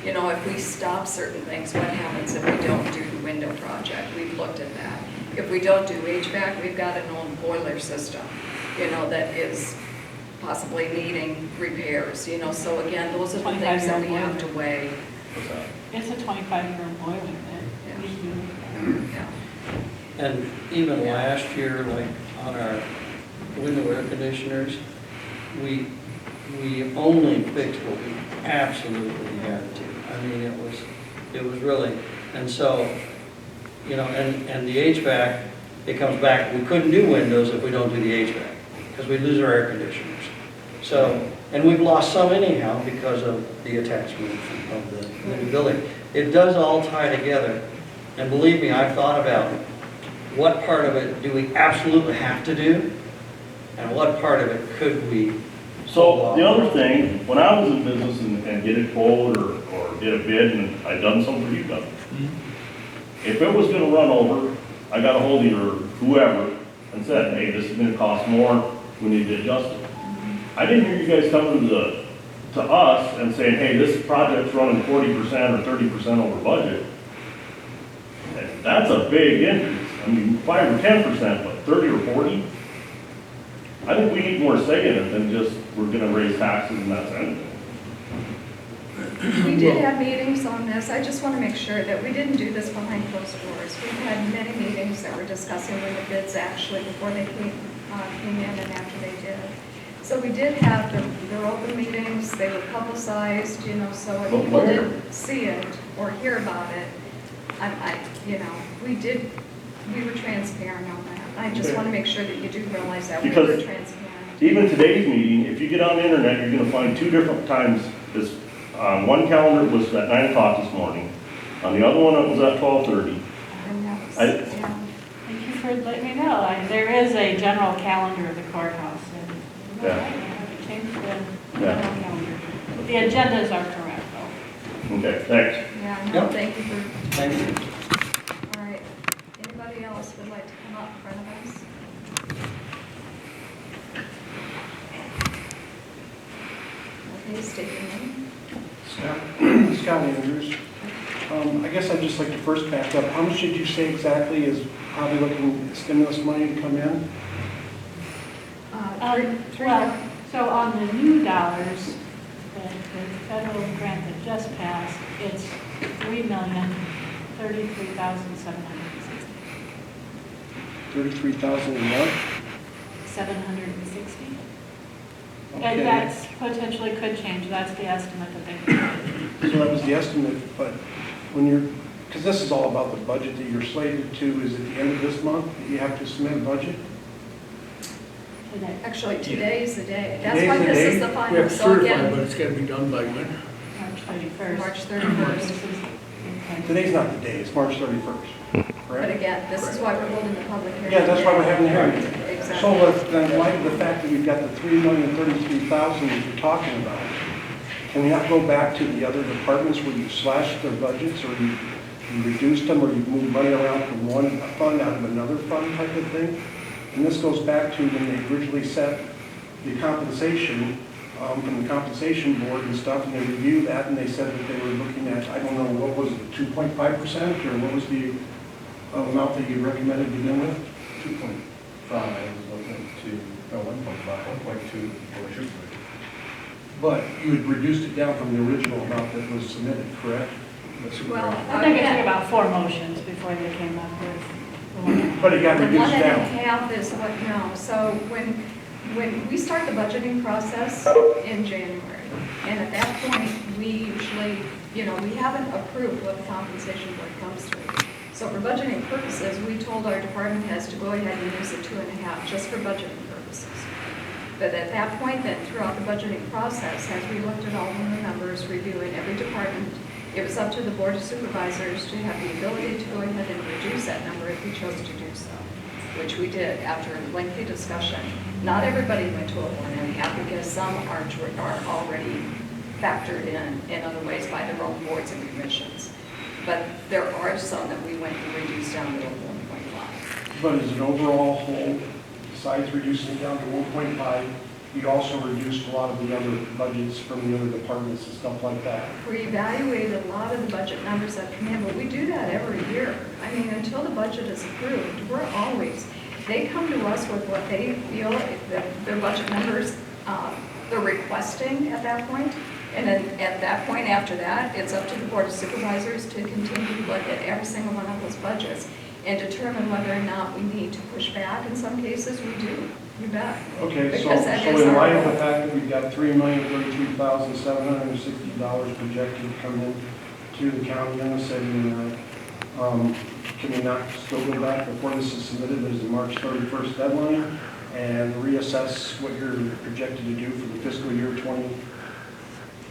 If we stop certain things, what happens if we don't do the window project? We've looked at that. If we don't do HVAC, we've got an old boiler system, that is possibly needing repairs, so again, those are the things that we have to weigh. What's that? It's a 25-year-old boiler that needs to be repaired. Yeah. And even last year, like on our window air conditioners, we only fixed what we absolutely had to. I mean, it was really, and so, and the HVAC, it comes back, we couldn't do windows if we don't do the HVAC, because we lose our air conditioners. So, and we've lost some anyhow because of the attachment of the new building. It does all tie together, and believe me, I've thought about what part of it do we absolutely have to do, and what part of it could we. So the other thing, when I was in business and get a quote or get a bid, and I'd done something for you guys, if it was gonna run over, I got a hold of your whoever and said, hey, this is gonna cost more, we need to adjust it. I didn't hear you guys coming to us and saying, hey, this project's running 40% or 30% over budget. And that's a big increase. I mean, 5 or 10%, but 30 or 40? I think we need more say in it than just, we're gonna raise taxes and that's it. We did have meetings on this. I just want to make sure that we didn't do this behind closed doors. We've had many meetings that were discussing when the bids actually, before they came in and after they did. So we did have their open meetings, they were publicized, so if But people where? didn't see it or hear about it, we were transparent on that. I just Okay. want to make sure that you do realize that we were Because transparent. even today's meeting, if you get on the internet, you're gonna find two different times. This, one calendar was at 9 o'clock this morning. On the other one, it was at 12:30. And that was, I- yeah. Thank you for letting me know. There is a general calendar of the courthouse, and Yeah. I haven't changed the Yeah. general calendar. The agendas are correct, though. Okay, thanks. Yeah, no, Yep. thank you for, Thank you. all right. Anybody else would like to come up in front of us? Okay, state your name. Scott Andrews. I guess I'd just like to first back up. How much did you say exactly is probably looking at stimulus money to come in? Three. Well, so on the new dollars, the federal grant that just passed, it's $3,033,760. 33,000 a month? 760. Okay. And that's potentially could change. That's the estimate that they provided. So that was the estimate, but when you're, because this is all about the budget that you're slated to, is at the end of this month that you have to submit a budget? today. Actually, today's the day. That's Today's why the this day? is the We final. have to So certify, but again, it's gotta be done by when? March 31st. March 31st. This is- Today's not the day, it's March 31st. But correct? again, this is why we're holding the public hearing. Yeah, that's why we're having the hearing. Exactly. So in light of the fact that you've got the $3,033,000 that you're talking about, can we not go back to the other departments where you slashed their budgets, or you reduced them, or you moved money around from one fund out of another fund type of thing? And this goes back to when they originally set the compensation from the compensation board and stuff, and they reviewed that, and they said that they were looking at, I don't know, what was it, 2.5%, or what was the amount that you recommended to begin with? 1.2. But you had reduced it down from the original amount that was submitted, correct? Well, I think it took about 4 motions before they came up with the one. But it got the reduced 1.5 down. is what, no, so when we start the budgeting process in January, and at that point, we usually, we haven't approved what the compensation board comes to. So for budgeting purposes, we told our department heads to go ahead and use the 2.5 just for budgeting purposes. But at that point then, throughout the budgeting process, as we looked at all of the numbers, reviewing every department, it was up to the board of supervisors to have the ability to go ahead and reduce that number if we chose to do so, which we did after a lengthy discussion. Not everybody went to a 1.5 because some are already factored in other ways by their own boards and commissions. But there are some that we went and reduced down to 1.5. But as an overall whole, besides reducing it down to 1.5, you also reduced a lot of the other budgets from the other departments and stuff like that. We evaluated a lot of the budget numbers that come in, but we do that every year. I mean, until the budget is approved, they come to us with what they feel their budget numbers, they're requesting at that point. And then at that point after that, it's up to the board of supervisors to continue to look at every single one of those budgets and determine whether or not we need to push back. In some cases, we do. You bet. Okay, so Because that is in our light of goal. the fact that we've got $3,033,760 projected to come in to the county and the city, can we not still go back before this is submitted, there's a March 31st deadline, and reassess what you're projected to do for the fiscal year 22?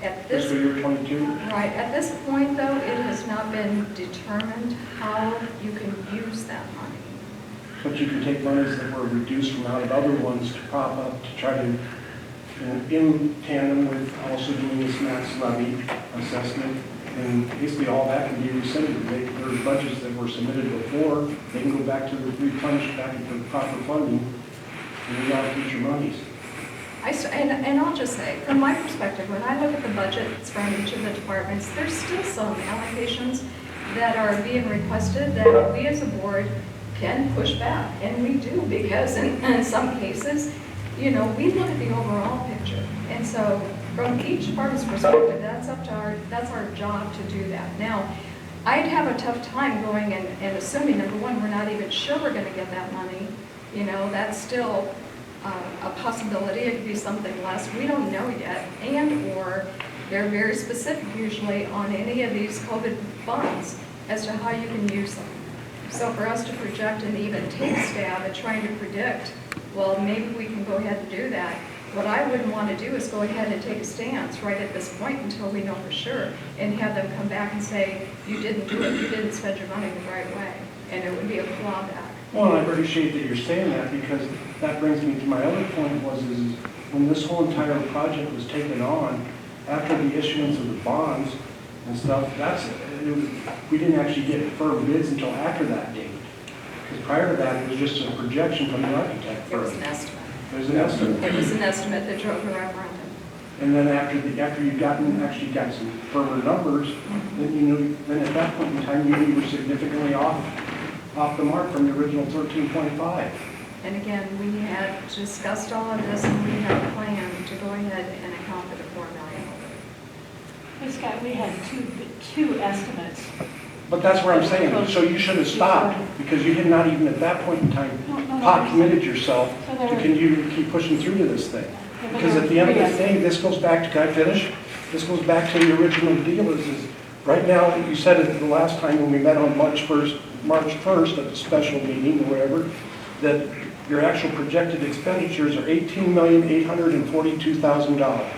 Right, at this point though, it has not been determined how you can use that money. But you can take monies that were reduced from out of other ones to prop up to try to, in tandem with also doing this max levy assessment, and basically all that can be rescinded. There are budgets that were submitted before, they can go back to the replenish back into the proper funding and reallocate your monies. And I'll just say, from my perspective, when I look at the budgets from each of the departments, there's still some allocations that are being requested that we as a board can push back, and we do, because in some cases, we look at the overall picture. And so from each department's perspective, that's our job to do that. Now, I'd have a tough time going and assuming, number one, we're not even sure we're going to get that money. That's still a possibility. It could be something less. We don't know yet. And/or they're very specific usually on any of these COVID funds as to how you can use them. So for us to project and even take a stab at trying to predict, well, maybe we can go ahead and do that. What I wouldn't want to do is go ahead and take a stance right at this point until we know for sure and have them come back and say, you didn't do it, you didn't spend your money the right way. And it would be a clawback. Well, I appreciate that you're saying that, because that brings me to my other point is when this whole entire project was taken on, after the issuance of the bonds and stuff, we didn't actually get firm bids until after that date. Because prior to that, it was just a projection from the architect It was firm. an estimate. It was an estimate. It was an estimate that drove the referendum. And then after you'd actually got some firmer numbers, then at that point in time, you were significantly off the mark from the original 13.5. And again, we had discussed all of this and we had a plan to go ahead and account for the $4 million. Hey, Scott, we had two estimates. But that's where I'm saying, so you should have stopped, because you had not even at that point in time committed yourself to continue to keep pushing through to this thing. Because at the end of the day, this goes back to, can I finish? This goes back to the original deal is right now, you said it the last time when we met on March 1st at the special meeting or whatever, that your actual projected expenditures are $18,842,000.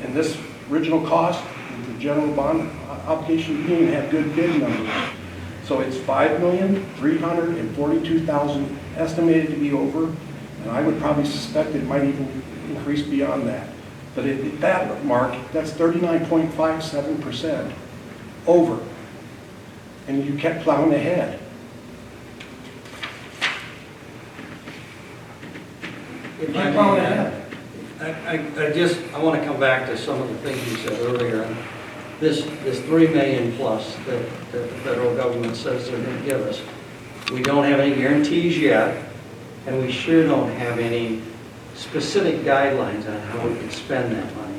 And this original cost, the general bond application, you didn't even have good bid numbers. So it's 5,342,000 estimated to be over, and I would probably suspect it might even increase beyond that. But at that mark, that's 39.57% over. And you kept plowing ahead. If Keep I plowing may, ahead. I want to come back to some of the things you said earlier. And this 3 million plus that the federal government says they're going to give us. We don't have any guarantees yet, and we sure don't have any specific guidelines on how we can spend that money.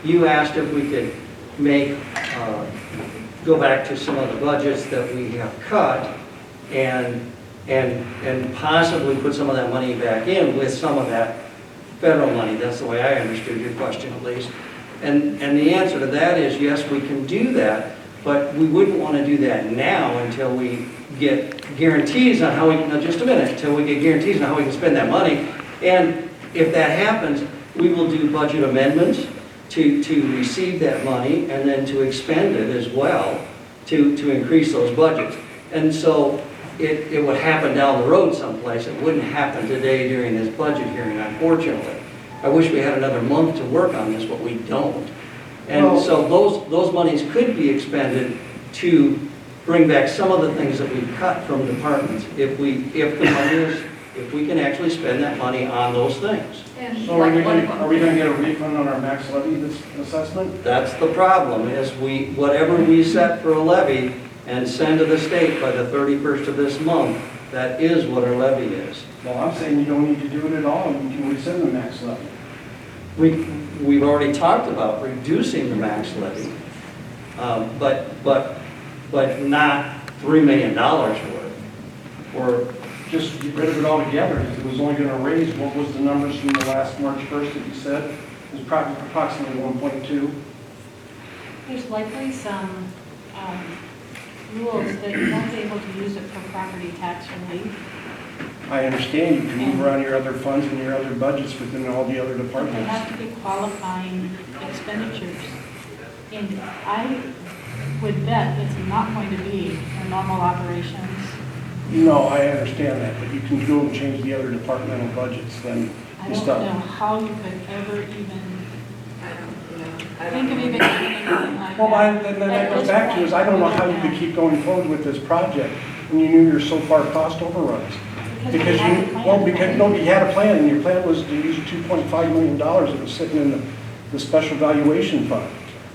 You asked if we could go back to some of the budgets that we have cut and possibly put some of that money back in with some of that federal money. That's the way I understood your question, at least. And the answer to that is yes, we can do that, but we wouldn't want to do that now until we get guarantees on how we can, now just a minute, until we get guarantees on how we can spend that money. And if that happens, we will do budget amendments to receive that money and then to expend it as well to increase those budgets. And so it would happen down the road someplace. It wouldn't happen today during this budget hearing, unfortunately. I wish we had another month to work on this, but we don't. And so those monies could be expended to bring back some of the things that we've cut from departments if the money is, if we can actually spend that money on those things. And So are we like one of going to get a refund on our max levy assessment? That's the problem, is whatever we set for a levy and send to the state by the 31st of this month, that is what our levy is. Well, I'm saying you don't need to do it at all. You can rescind the max levy. We've already talked about reducing the max levy, but not $3 million worth. Or Just get rid of it altogether. If it was only going to raise, what was the numbers from the last March 1st that you said? It was probably approximately 1.2. There's likely some rules that you won't be able to use it for property tax relief. I understand you can move around your other funds and your other budgets within all the other But they departments. have to be qualifying expenditures. And I would bet it's not going to be for normal operations. No, I understand that, but you can go and change the other departmental budgets then. I you don't stop. know how you could ever even I think don't of know. even doing anything like Well, that. then that At goes this back to point, is I don't know how you yeah. could keep going forward with this project when you knew you're so far cost overruns. Because we had a plan. you had a plan, and your plan was to use $2.5 million that was sitting in the special valuation fund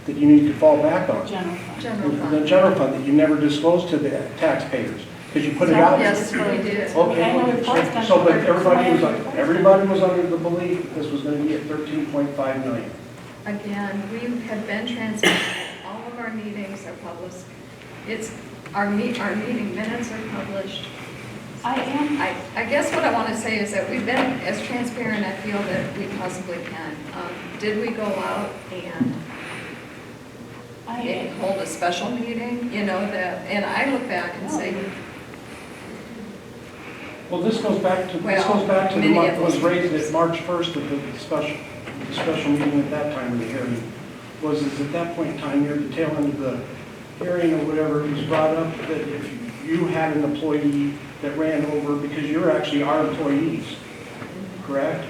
that you need to fall back on. General fund. General The fund. general fund that you never disclosed to the taxpayers, because you put it out. Yes, we did. Annual reports Okay, done so but for- everybody was under the belief that this was going to be at 13.5 million. Again, we have been transparent. All of our meetings are published. Our meeting minutes are published. I am, I guess what I want to say is that we've been as transparent, I feel, that we possibly can. Did we go out and hold a special meeting, and I look back and say, Well, this goes back to the many month of that was those raised meetings. at March 1st of the special meeting at that time of the hearing. Was at that point in time, near the tail end of the hearing or whatever, it was brought up that if you had an employee that ran over, because you're actually our employees, correct?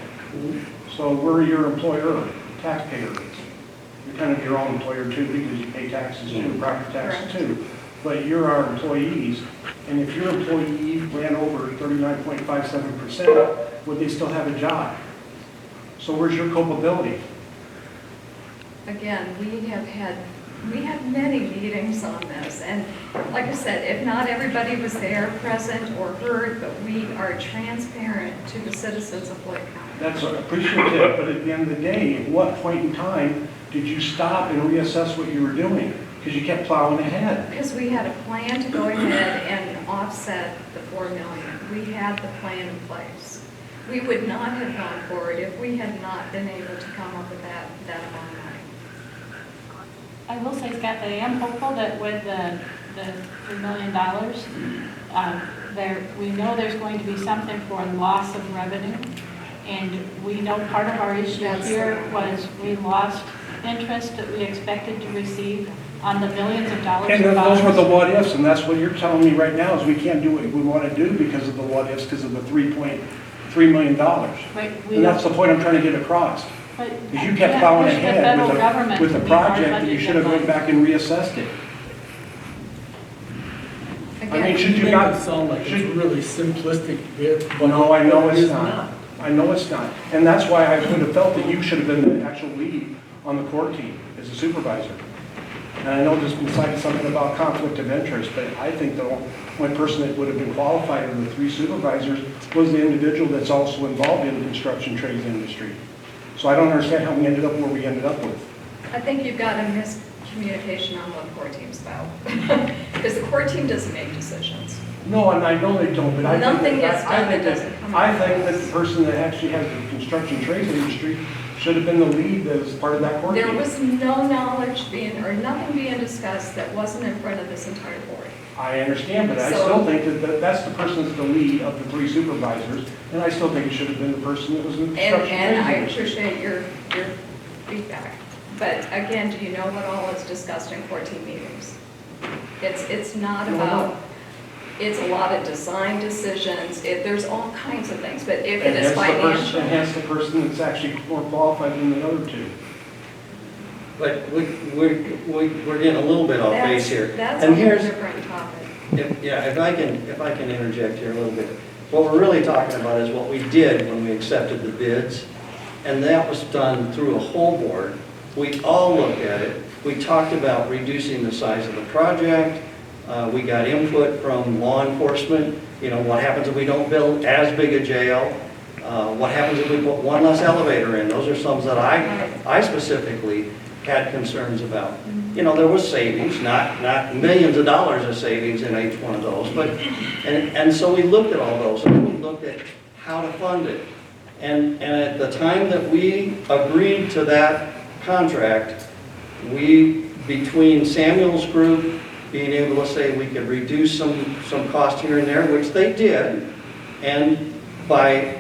So we're your employer, taxpayer. You're kind of your own employer too, because you pay taxes too, property taxes too. But you're our employees, and if your employee ran over 39.57%, would they still have a job? So where's your culpability? again, we have many meetings on this, and like I said, if not everybody was there, present, or heard, but we are transparent to the citizens of Floyd County. That's appreciative, but at the end of the day, at what point in time did you stop and reassess what you were doing? Because you kept plowing ahead. Because we had a plan to go ahead and offset the $4 million. We had the plan in place. We would not have gone forward if we had not been able to come up with that amount of money. I will say, Scott, that I am hopeful that with the $3 million, we know there's going to be something for loss of revenue. And we know part of our issue That's here the- was we lost interest that we expected to receive on the millions of dollars And of those were the bonds? what ifs, and that's what you're telling me right now, is we can't do what we want to do because of the what ifs, because of the $3.3 million. But we And that's don't- the point I'm trying to get across. but Is you we kept can't plowing push the ahead federal with government with to the meet our project that you budget should have went deadlines. back and reassessed it. I mean, Again, should you make not? it sound like it's should- really simplistic bit, but No, I know it it's is not. I know it's not. And that's why I would have felt that you should have been the actual lead on the court team as a supervisor. And I know there's been cited something about conflict of interest, but I think the only person that would have been qualified of the 3 supervisors was the individual that's also involved in the construction trades industry. So I don't understand how we ended up where we ended up with. I think you've got a miscommunication on what the core team's about. Because the core team doesn't make decisions. No, and I know they don't, but I think Nothing that- gets I done think that doesn't come I out. think that the person that actually has the construction trades industry should have been the lead that was part of that court team. There was no knowledge being, or nothing being discussed that wasn't in front of this entire board. I understand, but I So- still think that's the person that's the lead of the 3 supervisors, and I still think it should have been the person that was in the And, construction and I trades industry. appreciate your feedback. But again, do you know what all is discussed in core team meetings? It's not No, about, it's a lot of design decisions, there's all kinds of things, but if it And is hence the person- financial. And hence the person that's actually more qualified than the other 2. But we're getting a little bit off base here. That's a And whole here's, different topic. if I can interject here a little bit. What we're really talking about is what we did when we accepted the bids, and that was done through a whole board. We all looked at it. We talked about reducing the size of the project. We got input from law enforcement. You know, what happens if we don't build as big a jail? What happens if we put one less elevator in? Those are some that I specifically had concerns about. You know, there was savings, not millions of dollars of savings in each one of those, but, and so we looked at all those, and we looked at how to fund it. And at the time that we agreed to that contract, between Samuel's group being able to say we could reduce some cost here and there, which they did, and by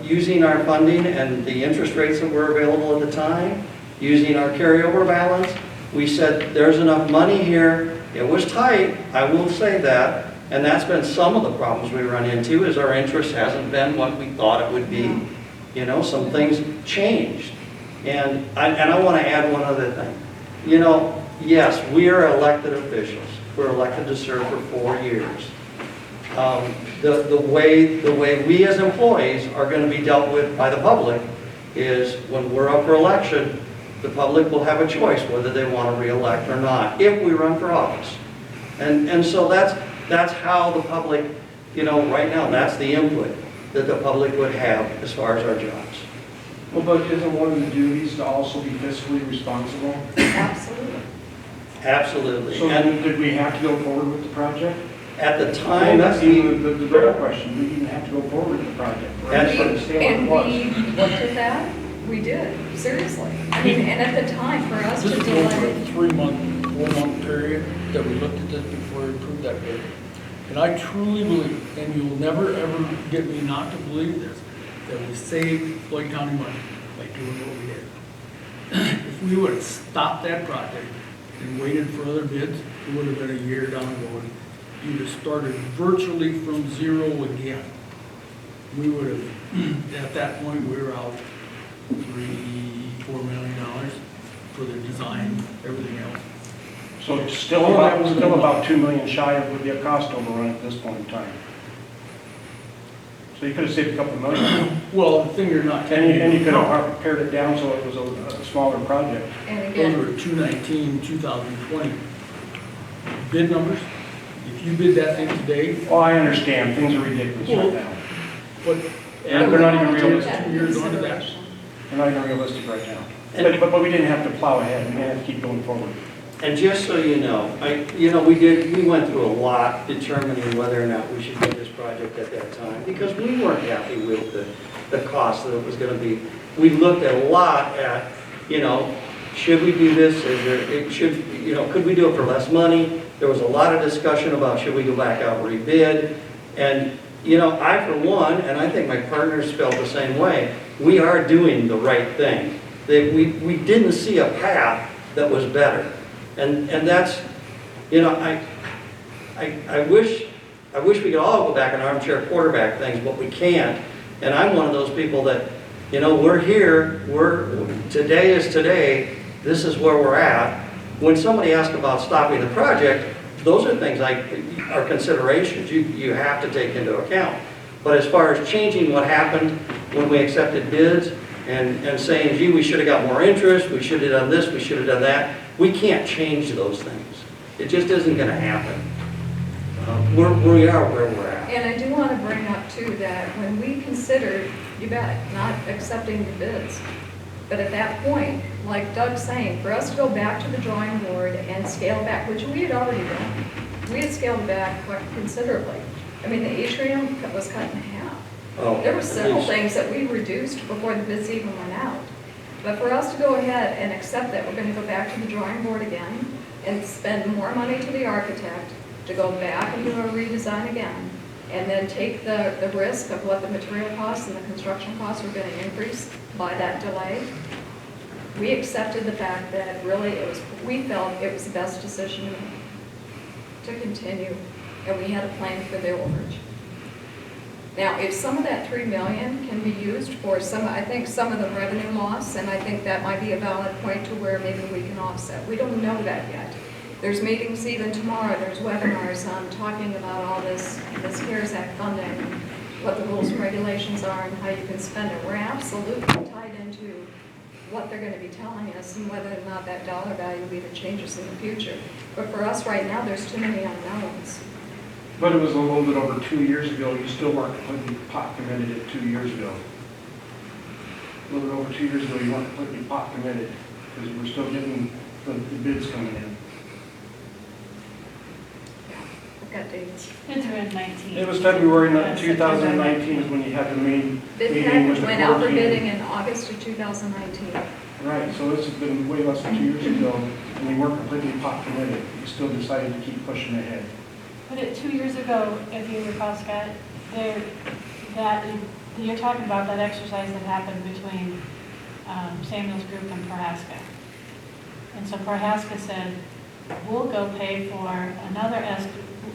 using our funding and the interest rates that were available at the time, using our carryover balance, we said there's enough money here. It was tight, I will say that, and that's been some of the problems we run into, is our interest hasn't been what we thought it would be. You know, some things changed. And I want to add one other thing. You know, yes, we are elected officials. We're elected to serve for 4 years. The way we as employees are going to be dealt with by the public is when we're up for election, the public will have a choice whether they want to re-elect or not, if we run for office. And so that's how the public, you know, right now, that's the input that the public would have as far as our jobs. Well, but isn't one of the duties to also be fiscally responsible? Absolutely. Absolutely. So And then did we have to go forward with the project? at the Well, time, that's even the real question. We didn't have to go forward with the project. That's Right? right. Stay And on we course. looked at that, we did, seriously. I mean, and at the time, for us to This is over a delay, 3-month, 4-month period that we looked at this before we approved that bid. And I truly believe, and you'll never ever get me not to believe this, that we saved Floyd County money by doing what we did. If we would have stopped that project and waited for other bids, it would have been a year down the road. You'd have started virtually from zero again. We would have, at that point, we were out $3-4 million for the design, everything else. So it's still Oh, that was about 2 million shy of would be a cost overrun at this point in time. So you could have saved a couple million. Well, the thing you're not. And you could have pared it down so it was a smaller project. and Those again, were 2019, 2020 bid numbers. If you bid that thing today, Oh, I understand, things are ridiculous right now. but. And they're not even we realistic. took that 2 into years onto that. consideration. They're not even realistic right now. But we didn't have to plow ahead, we had to keep going forward. and just so you know, we went through a lot determining whether or not we should do this project at that time, because we weren't happy with the cost that it was going to be. We looked at a lot at, you know, should we do this? Could we do it for less money? There was a lot of discussion about should we go back out and rebid? And, you know, I for one, and I think my partners felt the same way, we are doing the right thing. that we didn't see a path that was better. And that's, you know, I wish we could all go back and armchair quarterback things, but we can't. And I'm one of those people that, you know, we're here, today is today, this is where we're at. When somebody asks about stopping the project, those are things are considerations you have to take into account. But as far as changing what happened when we accepted bids and saying, gee, we should have got more interest, we should have done this, we should have done that, we can't change those things. It just isn't going to happen. We are where we're at. And I do want to bring up too that when we considered, you bet, not accepting the bids, but at that point, like Doug's saying, for us to go back to the drawing board and scale back, which we had already done, we had scaled back quite considerably. I mean, the atrium was cut in half. Oh, There were several things that we reduced before the bids even went out. But for us to go ahead and accept that we're going to go back to the drawing board again and spend more money to the architect to go back and do a redesign again, and then take the risk of what the material costs and the construction costs were going to increase by that delay, we accepted the fact that really we felt it was the best decision to continue, and we had a plan for the overage. Now, if some of that $3 million can be used for I think some of the revenue loss, and I think that might be a valid point to where maybe we can offset. We don't know that yet. There's meetings even tomorrow, there's webinars talking about all this CARES Act funding, what the rules and regulations are and how you can spend it. We're absolutely tied into what they're going to be telling us and whether or not that dollar value even changes in the future. But for us right now, there's too many unknowns. But it was a little bit over 2 years ago, you still weren't completely pot committed it 2 years ago. A little bit over 2 years ago, you weren't completely pot committed, because you were still getting the bids coming in. I've got dates. Bids are in 19. It was February September 2019 is when you had the main Bid meeting with package the went out for board meeting. bidding in August of 2019. Right, so this has been way less than 2 years ago, and you weren't completely pot committed. You still decided to keep pushing ahead. But 2 years ago, if you recall, Scott, you're talking about that exercise that happened between Samuel's group and Prohaska. And so Prohaska said, we'll go pay for another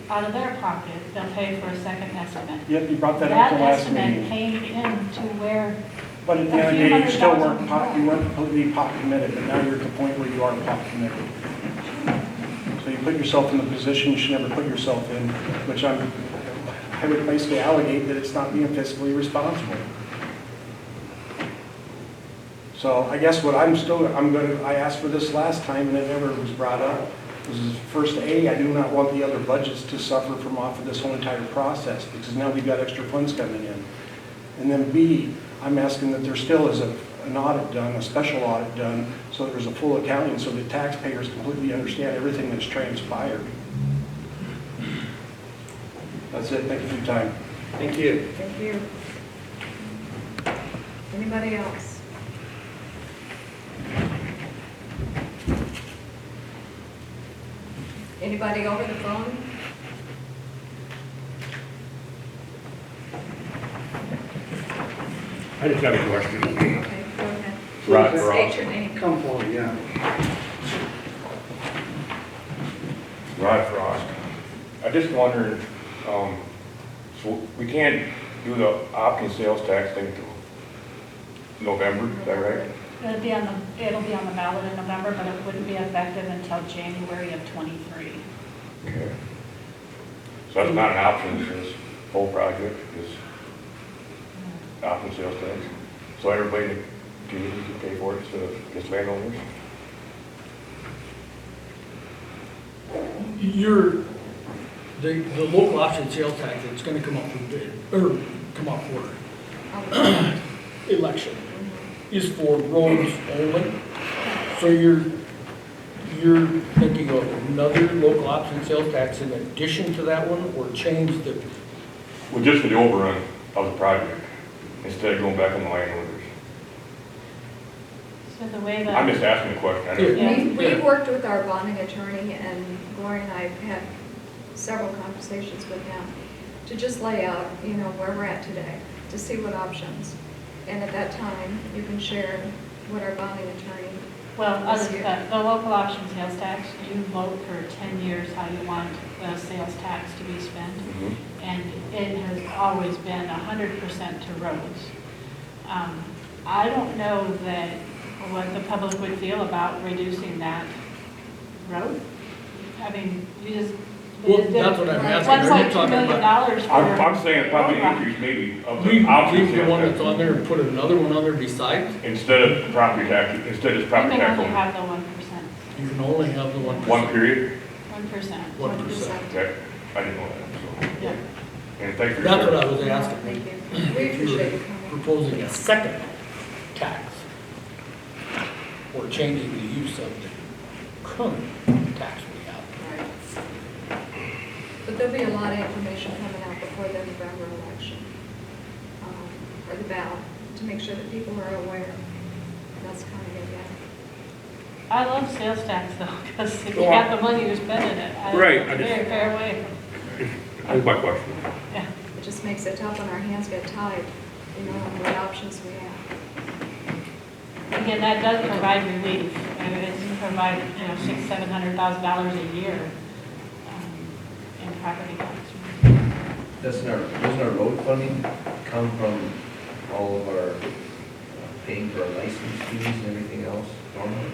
out of their pocket, they'll pay for a second estimate. Yep, you brought that up That the last estimate meeting. came in to where, But at the end of the day, you still weren't you weren't completely pot committed, but now you're at the point where you are pot committed. So you put yourself in the position you should never put yourself in, which I would basically allegate that it's not being fiscally responsible. So I guess what I asked for this last time and it never was brought up, was first A, I do not want the other budgets to suffer from off of this whole entire process, because now we've got extra funds coming in. And then B, I'm asking that there still is an audit done, a special audit done, so there's a full accounting, so the taxpayers completely understand everything that's transpired. That's it, thank you for your time. Thank you. Thank you. Anybody else? Anybody over the phone? I just have a question. Okay, go ahead. Rod State Frost. your name. Come forward, yeah. Rod Frost. I just wondered, so we can't do the option sales tax thing till November, is that right? it'll be on the ballot in November, but it wouldn't be effective until January of '23. Okay. So that's not an option for this whole project, this option sales tax? So everybody in the community can pay for it instead of just landowners? The local option sales tax, it's gonna come up for bid, or come up for election, is for roads only. So you're thinking of another local option sales tax in addition to that one, or change the, Well, just for the overrun of the project, instead of going back on the landowners. So the way I'm that, just asking a question. I know- Yeah. We've worked with our bonding attorney, and Gloria and I have had several conversations with him to just lay out, where we're at today, to see what options. And at that time, you can share what our bonding attorney, Well, other This than year. that, the local option sales tax, you vote for 10 years how you want the sales tax to be spent. Mhm. And it has always been 100% to roads. I don't know that, what the public would feel about reducing that road. I mean, you just. Well, that's what I'm asking. Are you $1.2 talking million about- for. I'm saying probably road increase maybe of Leave, the option leave the one sales that's tax on there and put another one on there besides? instead of property tax, instead of You property can tax only only. have the 1%. You can only have the 1%. One period? 1%. 1%. Okay, I didn't know that, Yeah. so. And thanks for your That's what service. I was asking. thank you. We appreciate you coming. Proposing a second tax or changing the use of the current tax we have. Right. But there'll be a lot of information coming out before the November election, or the ballot, to make sure that people are aware. That's kind of it, yeah. I love sales tax though, because if you have the money, you're spending it. Right, It's I a just- very fair way. That's my question. Yeah. It just makes it tough when our hands get tied, you know, on what options we have. Again, that does provide relief, and it does provide, you know, $600,000-$700,000 a year in property tax. Doesn't our road funding come from all of our paying for our license fees and everything else normally?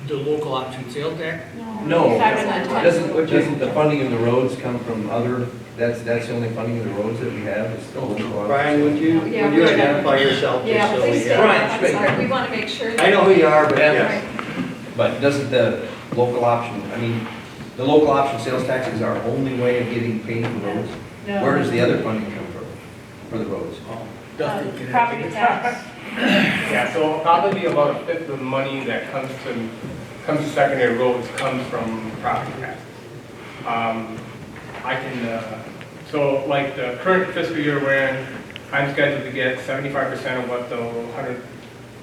The local option sales tax? No, He's talking about doesn't the funding of the roads come from other, that's the only funding of the roads that we have is the local? Brian, would you Yeah, would you we- identify yourself Yeah, just so please we stay, have? Right, I'm but- sorry, we want to make sure that. I know who you are, but Right. But doesn't the local option, I mean, the local option sales tax is our only way of getting paid for roads? No. Where does the other funding come from for the roads? Dusty can Property answer. tax. Yeah, so probably about a fifth of the money that comes to secondary roads comes from property taxes. So like the current fiscal year we're in, I'm scheduled to get 75% of what the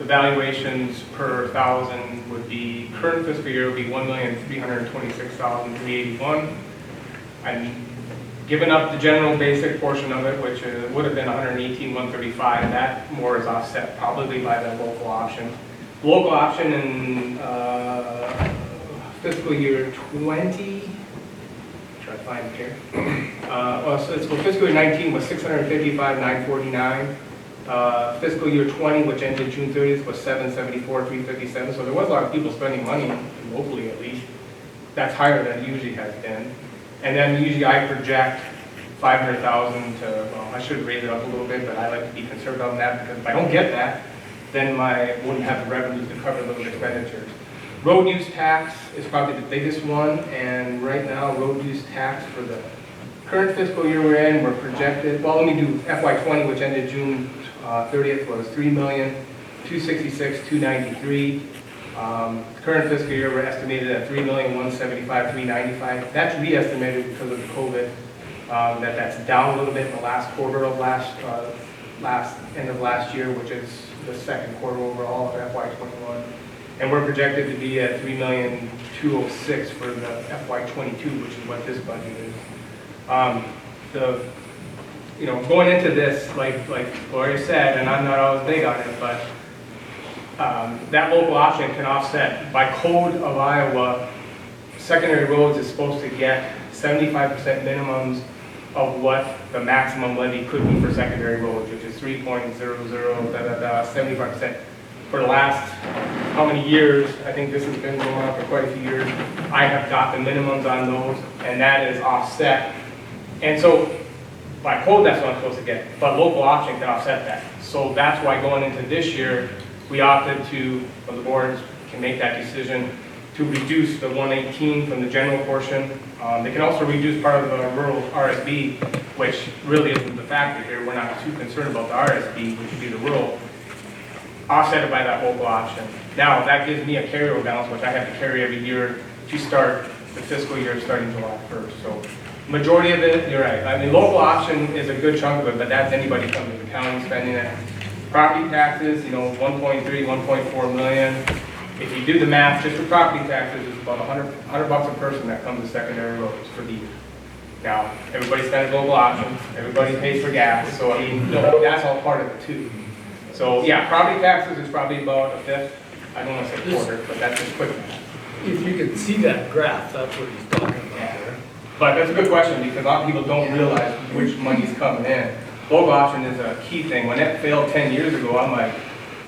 valuations per thousand would be. Current fiscal year would be $1,326,381. I'm giving up the general basic portion of it, which would have been $118,135. That more is offset probably by the local option. Local option in fiscal year 20, try to find it here. So fiscal year 19 was $655,949. Fiscal year 20, which ended June 30th, was $774,357. So there was a lot of people spending money, locally at least. That's higher than it usually has been. And then usually I project 500,000 to, well, I should raise it up a little bit, but I like to be conservative on that because if I don't get that, then I wouldn't have the revenues to cover those expenditures. Road use tax is probably the biggest one, and right now, road use tax for the current fiscal year we're in, we're projected, well, let me do FY20, which ended June 30th, was $3,266,293. Current fiscal year, we're estimated at $3,175,395. That's re-estimated because of the COVID. That's down a little bit in the last quarter of end of last year, which is the second quarter overall of FY21. And we're projected to be at $3,206,000 for the FY22, which is what this budget is. Going into this, like Gloria said, and I'm not always big on it, but that local option can offset. By code of Iowa, secondary roads is supposed to get 75% minimums of what the maximum levy could be for secondary roads, which is 3.00, 75%. For the last, how many years, I think this has been going on for quite a few years, I have got the minimums on those, and that is offset. And so, by code, that's what I'm supposed to get, but local option can offset that. So that's why going into this year, we opted to, or the boards can make that decision, to reduce the 118 from the general portion. They can also reduce part of the rural RSB, which really isn't the factor here. We're not too concerned about the RSB, which would be the rural, offset it by that local option. Now, that gives me a carryover balance, which I have to carry every year to start the fiscal year starting July 1st. So majority of it, you're right. I mean, local option is a good chunk of it, but that's anybody coming to the county spending it. Property taxes, 1.3, 1.4 million. If you do the math, just for property taxes, it's about $100 a person that comes to secondary roads for the year. Now, everybody spends local options, everybody pays for gas, so I mean, that's all part of it too. So, yeah, property taxes is probably about a fifth. I don't want to say quarter, but that's just quick math. If you could see that graph, that's what he's talking about there. But that's a good question, because a lot of people don't realize which money's coming in. Local option is a key thing. When it failed 10 years ago, I'm like,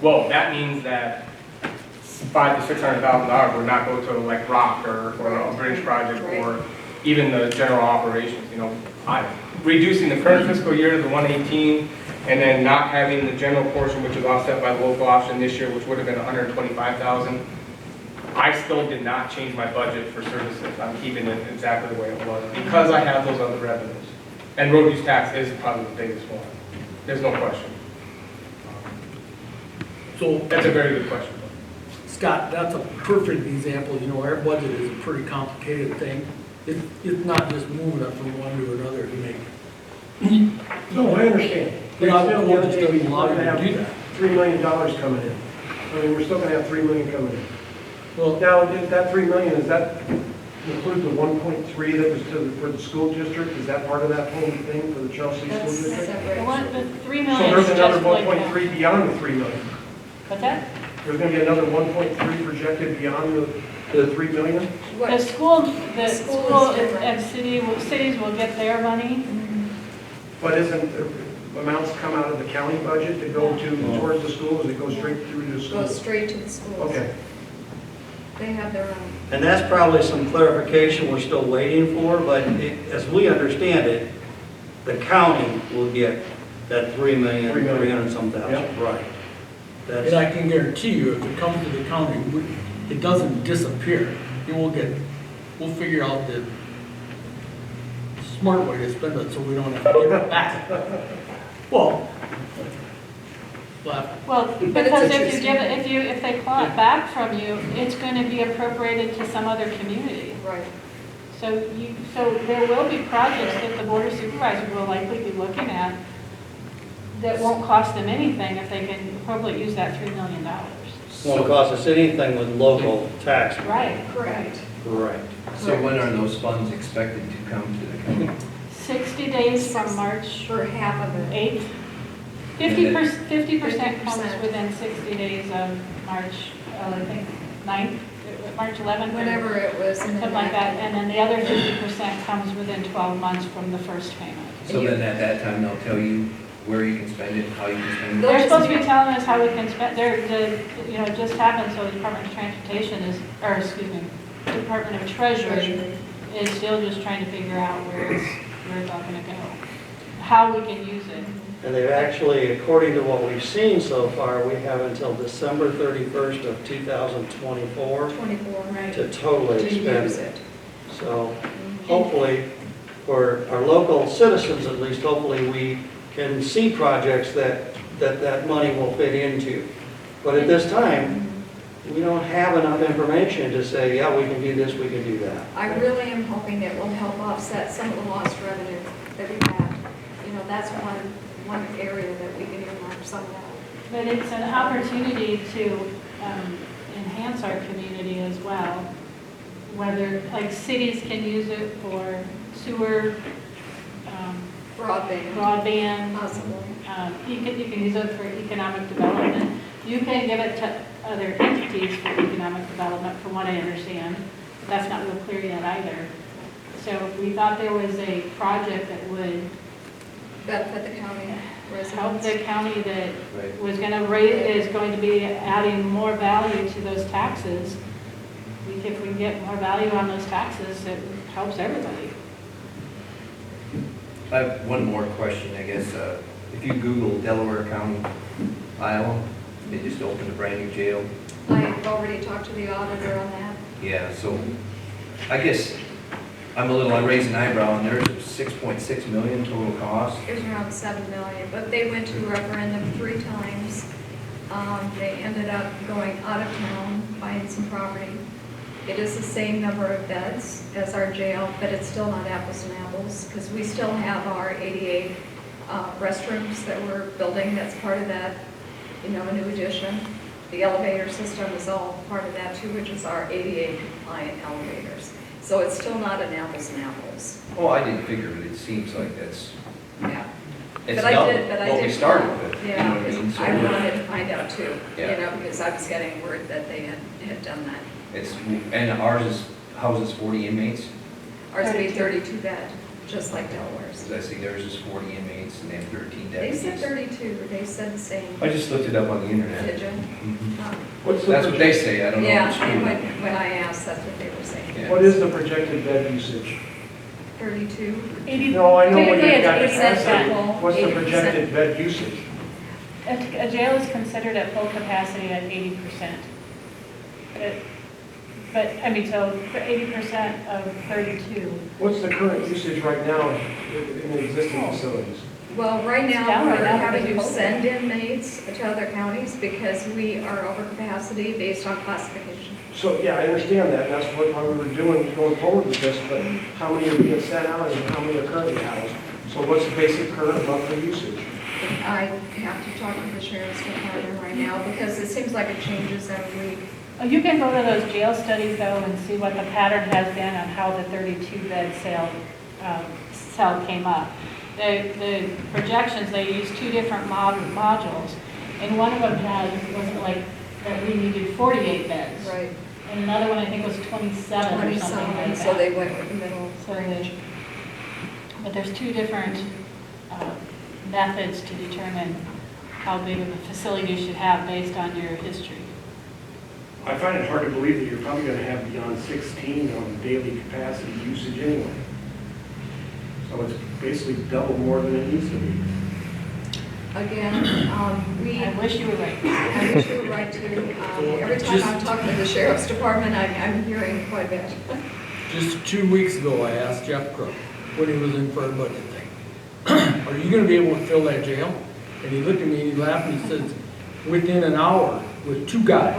whoa, that means that $500,000 to $600,000 would not go to like rock or a bridge project or even the general operations, you know. Reducing the current fiscal year to the 118 and then not having the general portion, which is offset by the local option this year, which would have been 125,000. I still did not change my budget for services. I'm keeping it exactly the way it was because I have those other revenues. And road use tax is probably the biggest one. There's no question. So That's a very good question. Scott, that's a perfect example, you know, our budget is a pretty complicated thing. It's not just moving it from one to another to make. No, I understand. But But I still, would the other just day, we doesn't were allow gonna you to have do that. $3 million coming in. I mean, we're still gonna have $3 million coming in. Well, Now, that $3 million, does that include the 1.3 that was for the school district? Is that part of that whole thing for the Charles City School That's District? the 3 So million there's is another just like 1.3 beyond the 3 million. What's that? There's gonna be another 1.3 projected beyond the 3 million? The school school is different. and cities will get their money. But isn't the amounts come out of the county budget to go towards the schools? It goes straight through the Goes schools? straight to the schools. Okay. They have their own. And that's probably some clarification we're still waiting for, but as we understand it, the county will get that 3,300,000 some thousand. Yep. Right. and That's, I can guarantee you, if it comes to the county, it doesn't disappear. We'll figure out the smart way to spend it so we don't have to give it back. Well, Well, it's because a if you give it, if they claw it back from you, it's going to be appropriated to some other community. Right. So there will be projects that the board of supervisors will likely be looking at that won't cost them anything if they can appropriately use that $3 million. won't cost us anything with local tax. Right. Correct. Correct. So when are those funds expected to come to the county? 60 days from March For half of it. 8th. 50% 50%. comes within 60 days of March, I think, 9th, March 11th. or Whenever it was. Something like that, and then the other 50% comes within 12 months from the first payment. So then at that time, they'll tell you where you can spend it, how you can spend it? They're supposed to be telling us how we can spend, it just happened, so the Department of Transportation Department of Treasury is still just trying to figure out where it's all gonna go, how we can use it. And they've actually, according to what we've seen so far, we have until December 31st of 2024 24, right. to totally To expend use it. it. So hopefully, for our local citizens at least, hopefully we can see projects that money will fit into. But at this time, we don't have enough information to say, yeah, we can do this, we can do that. I really am hoping it will help offset some of the lost revenue that we've had. You know, that's one area that we can earmark some of that. But it's an opportunity to enhance our community as well, whether, like, cities can use it for sewer, broadband, Possibly. you can use it for economic development. You can give it to other entities for economic development, from what I understand. But that's not real clear yet either. So if we thought there was a project that would Benefit the county help residents. the county that Right. was going to is going to be adding more value to those taxes, if we can get more value on those taxes, it helps everybody. I have one more question, I guess. If you Google Delaware County, Iowa, they just opened a brand new jail. I've already talked to the auditor on that. Yeah, so I guess I raised an eyebrow, and there's 6.6 million total cost. It was around 7 million, but they went to referendum 3 times. They ended up going out of town, buying some property. It is the same number of beds as our jail, but it's still not apples and apples, because we still have our 88 restrooms that we're building. That's part of that, a new addition. The elevator system is all part of that too, which is our 88 compliant elevators. So it's still not an apples and apples. Oh, I didn't figure, but it seems like that's, Yeah. It's But I double did, but I did. what we started with. you know Yeah, what I mean? because So I wanted to find out too, you Yeah. know, because I was getting word that they had done that. It's, and ours is, houses 40 inmates. Ours would be 32 bed, just like Delaware's. As I see, theirs is 40 inmates and they have 13 They deputies. said 32, they said the same. I just looked it up on the internet. Did you? Mhm. Oh. What's the That's what they project- say, I don't know if Yeah, it's and true. when I asked, that's what they were saying. Yeah. What is the projected bed usage? 32. No, I know what Typically, you've it's got 80% capacity. full. What's the 80%. projected bed usage? A jail is considered at full capacity at 80%. But, I mean, so for 80% of 32. What's the current usage right now in the existing facilities? Well, right It's now, down right we're now having to because of COVID. send inmates to other counties because we are over capacity based on classification. So, yeah, I understand that, that's what why we were doing, going forward with this, but how many are being sent out and how many are currently housed? So what's the basic current monthly usage? I have to talk to the sheriff's department right now because it seems like it changes every week. You can go to those jail studies though and see what the pattern has been on how the 32-bed cell came up. The projections, they used two different modules, and one of them wasn't like that we needed 48 beds. Right. And another one, I think, was 27 or 20 something like something, that. so they went with the middle So range. but there's two different methods to determine how big of a facility you should have based on your history. I find it hard to believe that you're probably gonna have beyond 16 on daily capacity usage anyway. So it's basically double more than it needs to be. Again, I wish you were right. I wish you were right too. Every time I'm talking to the sheriff's department, I'm hearing quite a bit. Just 2 weeks ago, I asked Jeff Crook, when he was in for a budget thing, are you gonna be able to fill that jail? And he looked at me and he laughed and he says, within an hour, with 2 guys.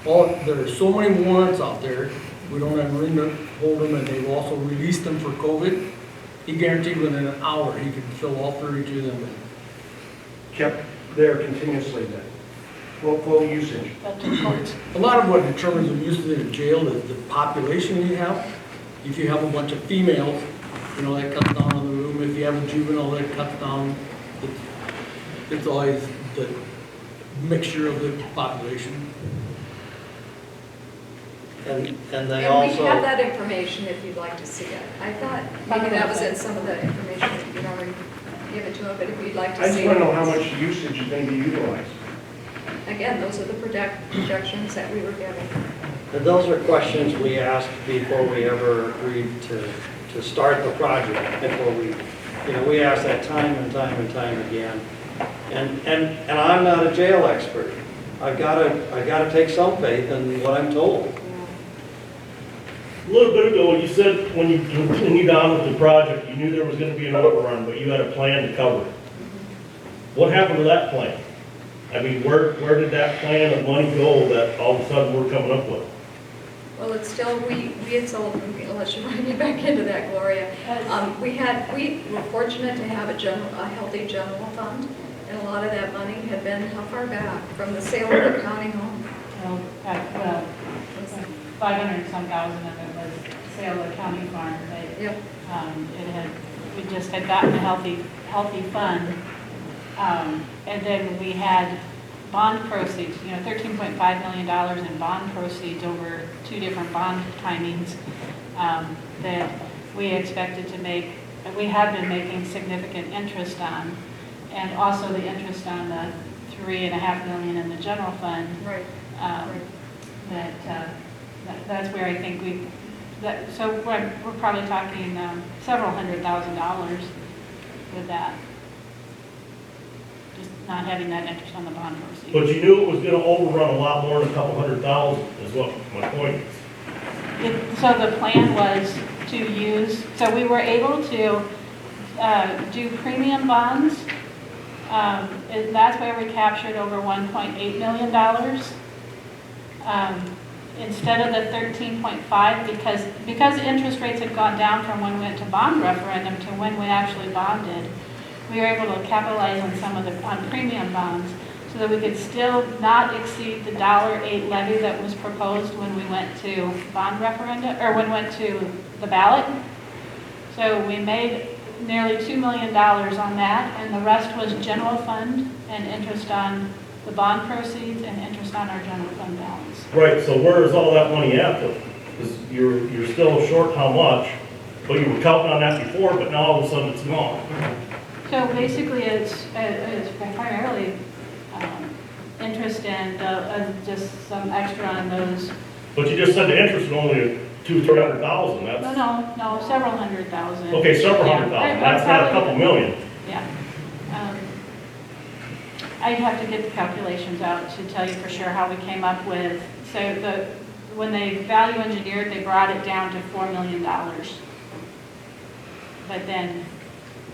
There are so many warrants out there, we don't have room to hold them, and they've also released them for COVID. He guaranteed within an hour, he could fill all 32 of them. Kept there continuously then. Full usage. But to courts. A lot of what determines the use of the jail is the population you have. If you have a bunch of females, that cuts down on the room. If you have a juvenile, that cuts down. It's always the mixture of the population. And they And we also. have that information if you'd like to see it. I thought maybe that was in some of the information that you'd already given to it, but if you'd like to see I it. just wanna know how much usage is gonna be utilized. Again, those are the projections that we were getting. And those are questions we asked before we ever agreed to start the project, before we asked that time and time and time again. And I'm not a jail expert. I've gotta take some faith in what I'm told. A little bit ago, you said when you continued on with the project, you knew there was gonna be an overrun, but you had a plan to cover it. What happened to that plan? I mean, where did that plan of money go that all of a sudden we're coming up with? Well, it's still, we had sold, unless you bring me back into that, Gloria. We were fortunate to have a healthy general fund, and a lot of that money had been, how far back? From the sale of the county home? Well, 500 and some thousand of it was sale of county farm. Yep. We just had gotten a healthy fund. And then we had bond proceeds, $13.5 million in bond proceeds over 2 different bond timings that we expected to make, we had been making significant interest on, and also the interest on the $3.5 million in the general fund. Right. That's where I think so we're probably talking several $100,000 with that. Just not having that interest on the bond proceeds. But you knew it was gonna overrun a lot more than a couple 100,000, is what my point is. So the plan was to use, so we were able to do premium bonds. And that's where we captured over $1.8 million. Instead of the 13.5, because interest rates had gone down from when we went to bond referendum to when we actually bonded, we were able to capitalize on some of on premium bonds so that we could still not exceed the $1.08 levy that was proposed when we went to bond referendum, or when we went to the ballot. So we made nearly $2 million on that, and the rest was general fund and interest on the bond proceeds and interest on our general fund balance. Right, so where is all that money at though? Because you're still short how much, but you were counting on that before, but now all of a sudden it's gone. So basically, it's primarily interest and just some extra on those. But you just said the interest is only $200,000-300,000, that's. No, several hundred thousand. Okay, several Yeah. hundred thousand, that's not a couple million. Yeah. I'd have to get the calculations out to tell you for sure how we came up with, when they value engineered, they brought it down to $4 million. But then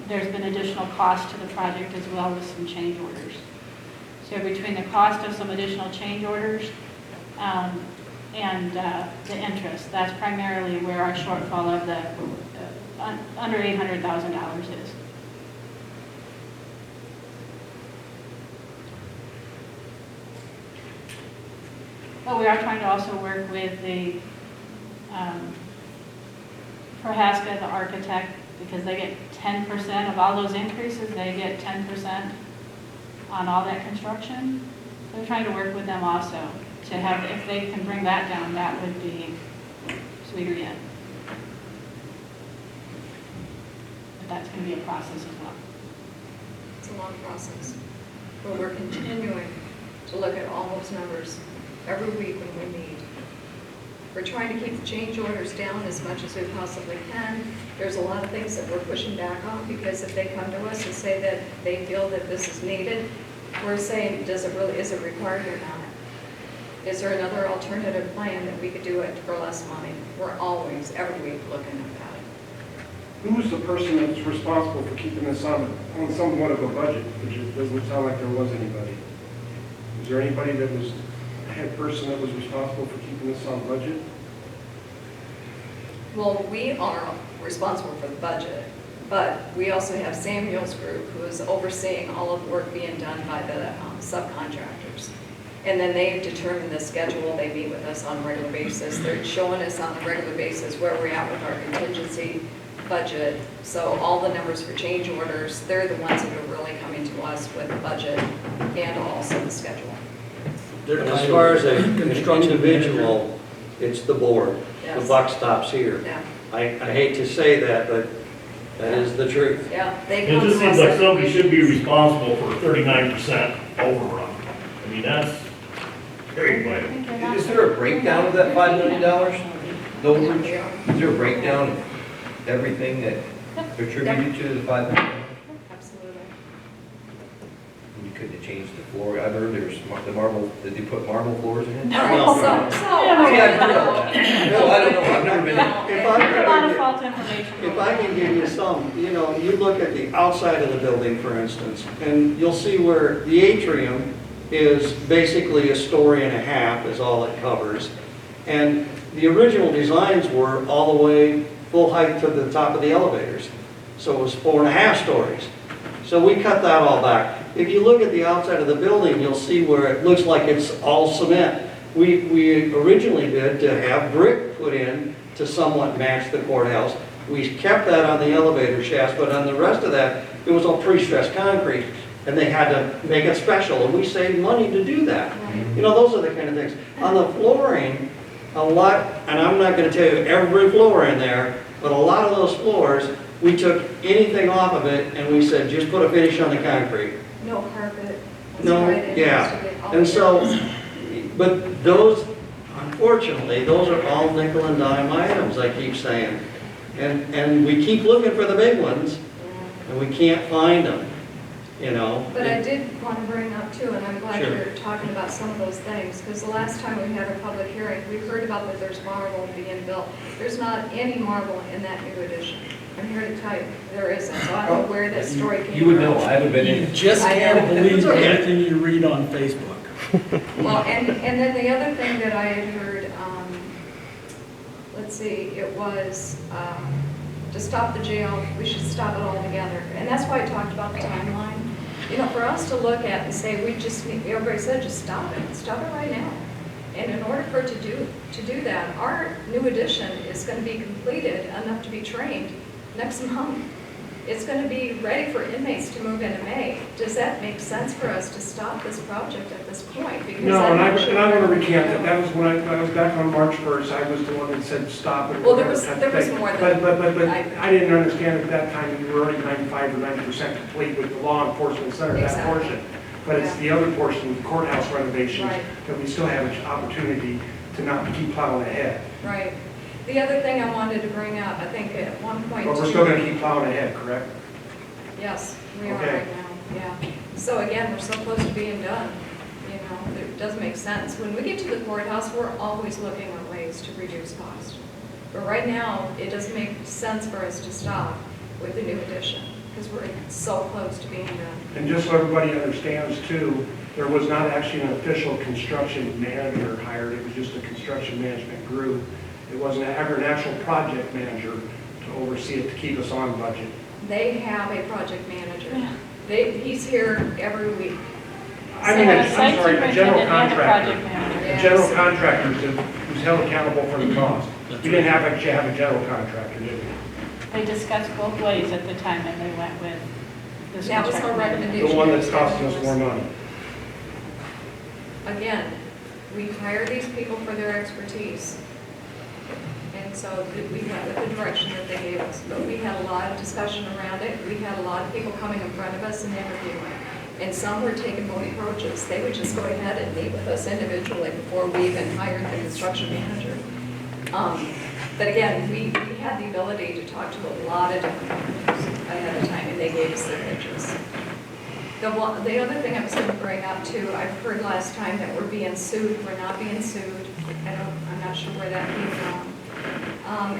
there's been additional cost to the project as well with some change orders. So between the cost of some additional change orders and the interest, that's primarily where our shortfall of the under $800,000 is. But we are trying to also work with the Prohaska, the architect, because they get 10% of all those increases, they get 10% on all that construction. So we're trying to work with them also to have, if they can bring that down, that would be sweeter yet. But that's going to be a process as well. It's a long process, but we're continuing to look at all those numbers every week when we meet. We're trying to keep the change orders down as much as we possibly can. There's a lot of things that we're pushing back on because if they come to us and say that they feel that this is needed, we're saying, is it required or not? Is there another alternative plan that we could do it for less money? We're always, every week, looking at that. Who was the person that's responsible for keeping this on somewhat of a budget? It doesn't sound like there was anybody. Is there anybody that was a head person that was responsible for keeping this on budget? Well, we are responsible for the budget, but we also have Samuel's group who is overseeing all of the work being done by the subcontractors. And then they determine the schedule. They meet with us on a regular basis. They're showing us on a regular basis where we're at with our contingency budget. So all the numbers for change orders, they're the ones that are really coming to us with the budget and also the schedule. They're As far as an construction individual, it's the board. The Yes. buck stops here. Yeah, I hate to say that, but that is the truth. yeah. They It come just to us seems like every somebody week. should be responsible for 39% overrun. I mean, that's very I bad. think they're not- Is there a breakdown of that $5 million? No, Yeah, is they are. there a breakdown of everything that contributed to the $5 million? Absolutely. You couldn't have changed the floor. I've heard there's the marble, did they put marble floors in it? All right, so, Yeah, See, I've heard all that. No, I don't know, I've never been in. If A lot of I, false information. if I can give you some, you look at the outside of the building, for instance, and you'll see where the atrium is basically a story and a half is all it covers. And the original designs were all the way full height to the top of the elevators. So it was 4.5 stories. So we cut that all back. If you look at the outside of the building, you'll see where it looks like it's all cement. We originally bid to have brick put in to somewhat match the courthouse. We kept that on the elevator shafts, but on the rest of that, it was all pre-stressed concrete. And they had to make it special, and we saved money to do that. Those are the kind of things. On the flooring, a lot, and I'm not gonna tell you every floor in there, but a lot of those floors, we took anything off of it and we said, just put a finish on the concrete. No carpet. That's No, right, it yeah. has to be all And so, areas. but those, unfortunately, those are all nickel and dime items, I keep saying. And we keep looking for the big ones, and we can't find them, But I did want to bring up too, and I'm glad Sure. you're talking about some of those things, because the last time we had a public hearing, we heard about that there's marble being built. There's not any marble in that new addition. I'm here to tell you, there isn't, so I don't know where that story came from. You would know, I haven't been You in. just I can't know. believe It's okay. everything you read on Facebook. Well, and then the other thing that I had heard, let's see, it was to stop the jail, we should stop it altogether. And that's why I talked about the timeline. For us to look at and say, we just need, everybody said, just stop it right now. And in order for it to do that, our new addition is going to be completed enough to be trained next month. it's gonna be ready for inmates to move into May. Does that make sense for us to stop this project at this point? Because No, I'm and not sure I want to where- recant that. That was when I was back on March 1st, I was the one that said stop it. Well, there was But more than. I didn't understand at that time, you were already 95 or 90% complete with the law enforcement center, that Exactly. portion. But it's the other portion, the courthouse renovations, Right. that we still have an opportunity to not keep plowing ahead. Right. The other thing I wanted to bring up, I think at one point. But we're still going to keep plowing ahead, correct? Yes, we are Okay. right now, yeah. So again, we're so close to being done, you know, it does make sense. When we get to the courthouse, we're always looking at ways to reduce cost. But right now, it doesn't make sense for us to stop with the new addition, because we're so close to being done. And just so everybody understands too, there was not actually an official construction manager hired, it was just a construction management group. It wasn't ever an actual project manager to oversee it, to keep us on budget. They have a project manager. He's here every week. I mean, I'm sorry, a general Site superintendent and a project contractor. manager. A general contractor who's held accountable for the cost. We didn't actually have a general contractor, did we? They discussed both ways at the time, and they went with this That was our construction manager. recommendation. The one that's costing us more money. Again, we hire these people for their expertise. And so we went with the direction that they gave us. But we had a lot of discussion around it. We had a lot of people coming in front of us and interviewing. And some were taking both approaches. They would just go ahead and meet with us individually before we even hired the construction manager. But again, we had the ability to talk to a lot of different companies ahead of time, and they gave us their pitches. The other thing I was going to bring up too, I've heard last time that we're being sued. We're not being sued. I'm not sure where that came from.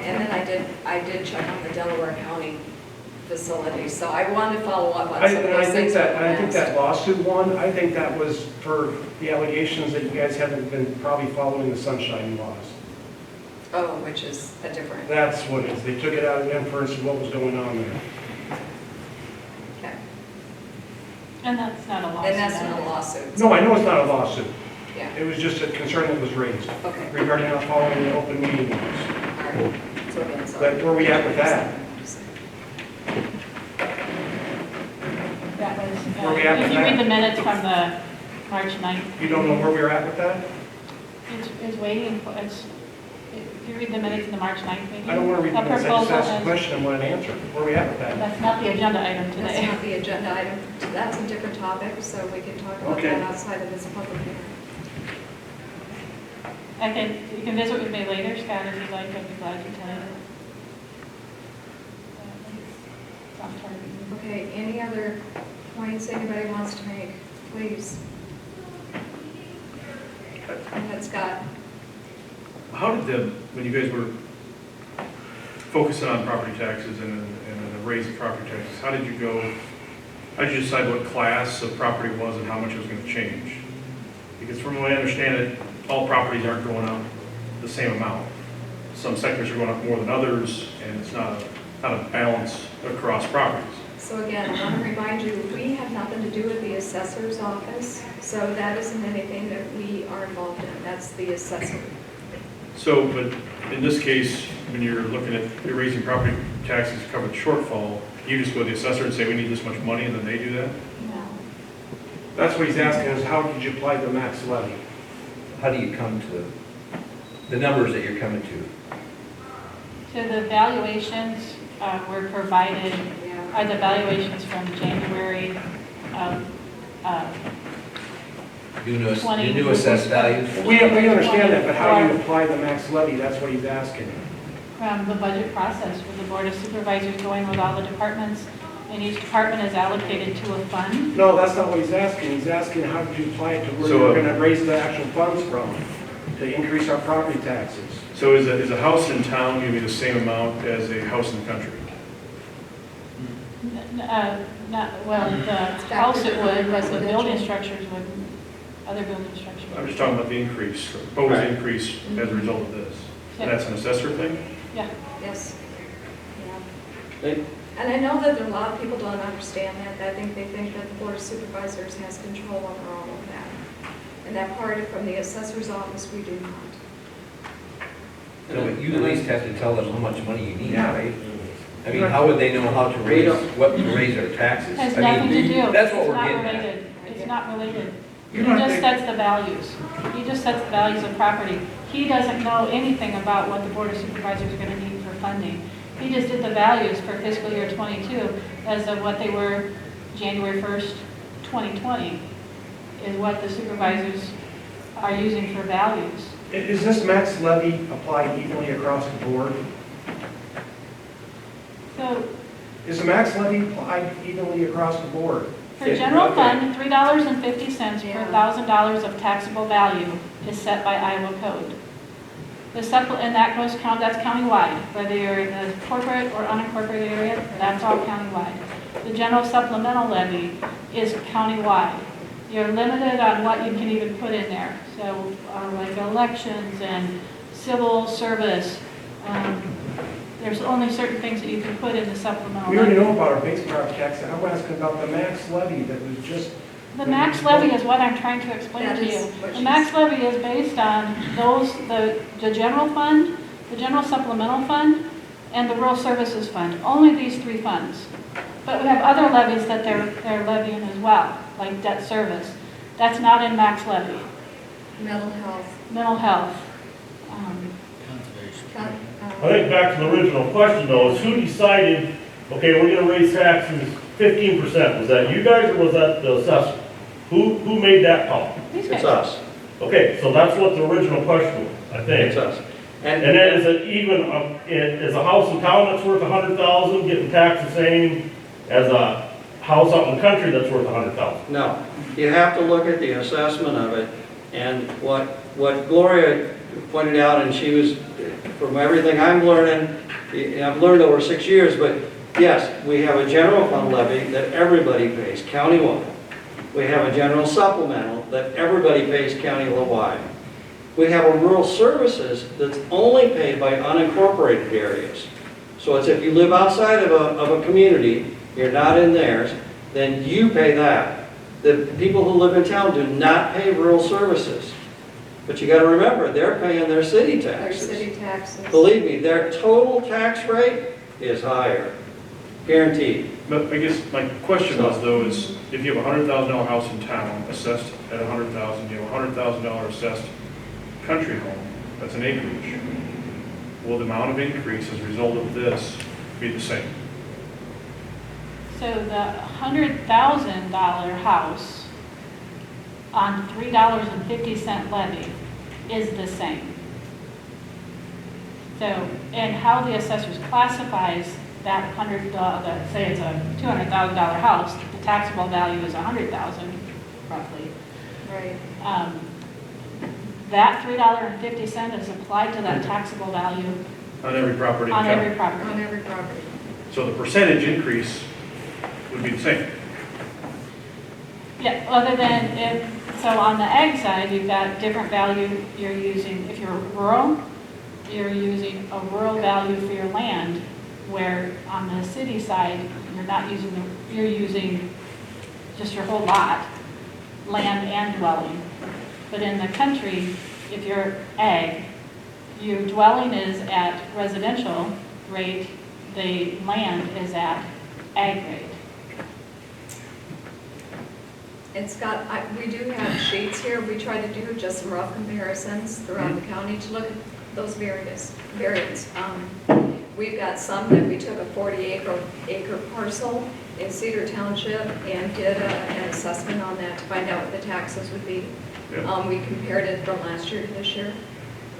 And then I did check on the Delaware County facility, so I wanted to follow up on some of those things. I think that lawsuit one, I think that was for the allegations that you guys haven't been probably following the sunshine laws. Oh, which is a different, That's what it is. They took it out of inference of what was going on there. okay. And that's not a lawsuit. And that's not a lawsuit. No, I know it's not a lawsuit. Yeah, It was just a concern that was raised okay, regarding not following the open meeting laws. all right. So again, so. But where we at with that? That was, Where we at with if you read that? the minutes from the March 9th, You don't know where we're at with that? it's waiting, if you read the minutes of the March 9th meeting. I don't want to read a minutes. I just proposal asked a has- question and want an answer. Where we at with that? That's not the agenda item That's today. not the agenda item. That's a different topic, so we can talk about Okay. that outside of this public hearing. You can visit with me later, Scott, if you'd like, I'd be glad to tell you. It's on target. Okay, any other points anybody wants to make, please? Go ahead, Scott. How did when you guys were focusing on property taxes and the raise of property taxes, how did you decide what class of property was and how much it was going to change? Because from what I understand it, all properties aren't going up the same amount. Some sectors are going up more than others, and it's not a balance across properties. So again, I want to remind you, we have nothing to do with the assessor's office, so that isn't anything that we are involved in. That's the assessor. So, but in this case, when you're looking at you're raising property taxes to cover the shortfall, you just go to the assessor and say, we need this much money, and then they do that? No. That's what he's asking is how did you apply the max levy? How do you come to the numbers that you're coming to? So the valuations were provided, Yeah. are the valuations from January of, Do new assessed values? We understand that, but how do you apply the max levy? That's what he's asking. from the budget process, with the Board of Supervisors going with all the departments, and each department is allocated to a fund. No, that's not what he's asking. He's asking how did you apply it to where So, you're going to raise the actual funds from to increase our property taxes? So is a house in town going to be the same amount as a house in the country? Not, well, the house it would, but the building structures wouldn't, other building structures. I'm just talking about the increase, proposed increase as a result of this. And that's an assessor thing? Yeah. Yes. Yeah. They- And I know that a lot of people don't understand that. I think they think that the Board of Supervisors has control over all of that. And that part from the assessor's office, we do not. No, but you at least have to tell them how much money you need, Yeah. right? I mean, how would they know how to raise, what to raise our taxes? Has I mean, nothing to do. That's what It's we're not getting at. related. It's not related. He You're not just taking- sets the values. He just sets the values of property. He doesn't know anything about what the Board of Supervisors are gonna need for funding. He just did the values for fiscal year '22 as of what they were January 1st, 2020, is what the supervisors are using for values. Is this max levy applied evenly across the board? So Is the max levy applied evenly across the board? for general fund, $3.50 per $1,000 of taxable value is set by Iowa code. And that goes that's countywide, whether you're in the corporate or unincorporated area, that's all countywide. The general supplemental levy is countywide. You're limited on what you can even put in there. So like elections and civil service, there's only certain things that you can put in the supplemental We already levy. know about our base property tax, I'm asking about the max levy that was just, The max levy is what I'm trying to explain That to is you. what The she's- max levy is based on the general fund, the general supplemental fund, and the rural services fund. Only these three funds. But we have other levies that they're levying as well, like debt service. That's not in max levy. Mental health. Mental health. Conservation. I think back to the original question though, is who decided, okay, we're gonna raise taxes 15%? Was that you guys or was that the assessor? Who made that call? These It's guys. us. Okay, so that's what the original question was, I It's think. us. And then is it even, is a house in town that's worth 100,000 getting taxed the same as a house out in the country that's worth 100,000? No, you have to look at the assessment of it, and what Gloria pointed out, and she was, from everything I'm learning, I've learned over 6 years, but yes, we have a general fund levy that everybody pays, countywide. We have a general supplemental that everybody pays countywide. We have a rural services that's only paid by unincorporated areas. So it's if you live outside of a community, you're not in theirs, then you pay that. The people who live in town do not pay rural services. But you gotta remember, they're paying their city Their taxes. city taxes. Believe me, their total tax rate is higher, guaranteed. But I guess my question was though, is if you have a $100,000 house in town assessed at 100,000, you have a $100,000 assessed country home, that's an acreage. Will the amount of increase as a result of this be the same? So the $100,000 house on $3.50 levy is the same. So, and how the assessors classifies that say it's a $200,000 house, the taxable value is $100,000 roughly. Right. That $3.50 is applied to that taxable value On every property in on town? every property. On every property. So the percentage increase would be the same? Yeah, other than so on the ag side, you've got different value you're using. If you're rural, you're using a rural value for your land, where on the city side, you're not using, you're using just your whole lot, land and dwelling. But in the country, if you're ag, your dwelling is at residential rate, the land is at ag rate. It's got, we do have sheets here. We try to do just some rough comparisons throughout the county to look at those variants. We've got some that we took a 40-acre parcel in Cedar Township and did an assessment on that to find out what the taxes would be. Yeah. We compared it from last year to this year.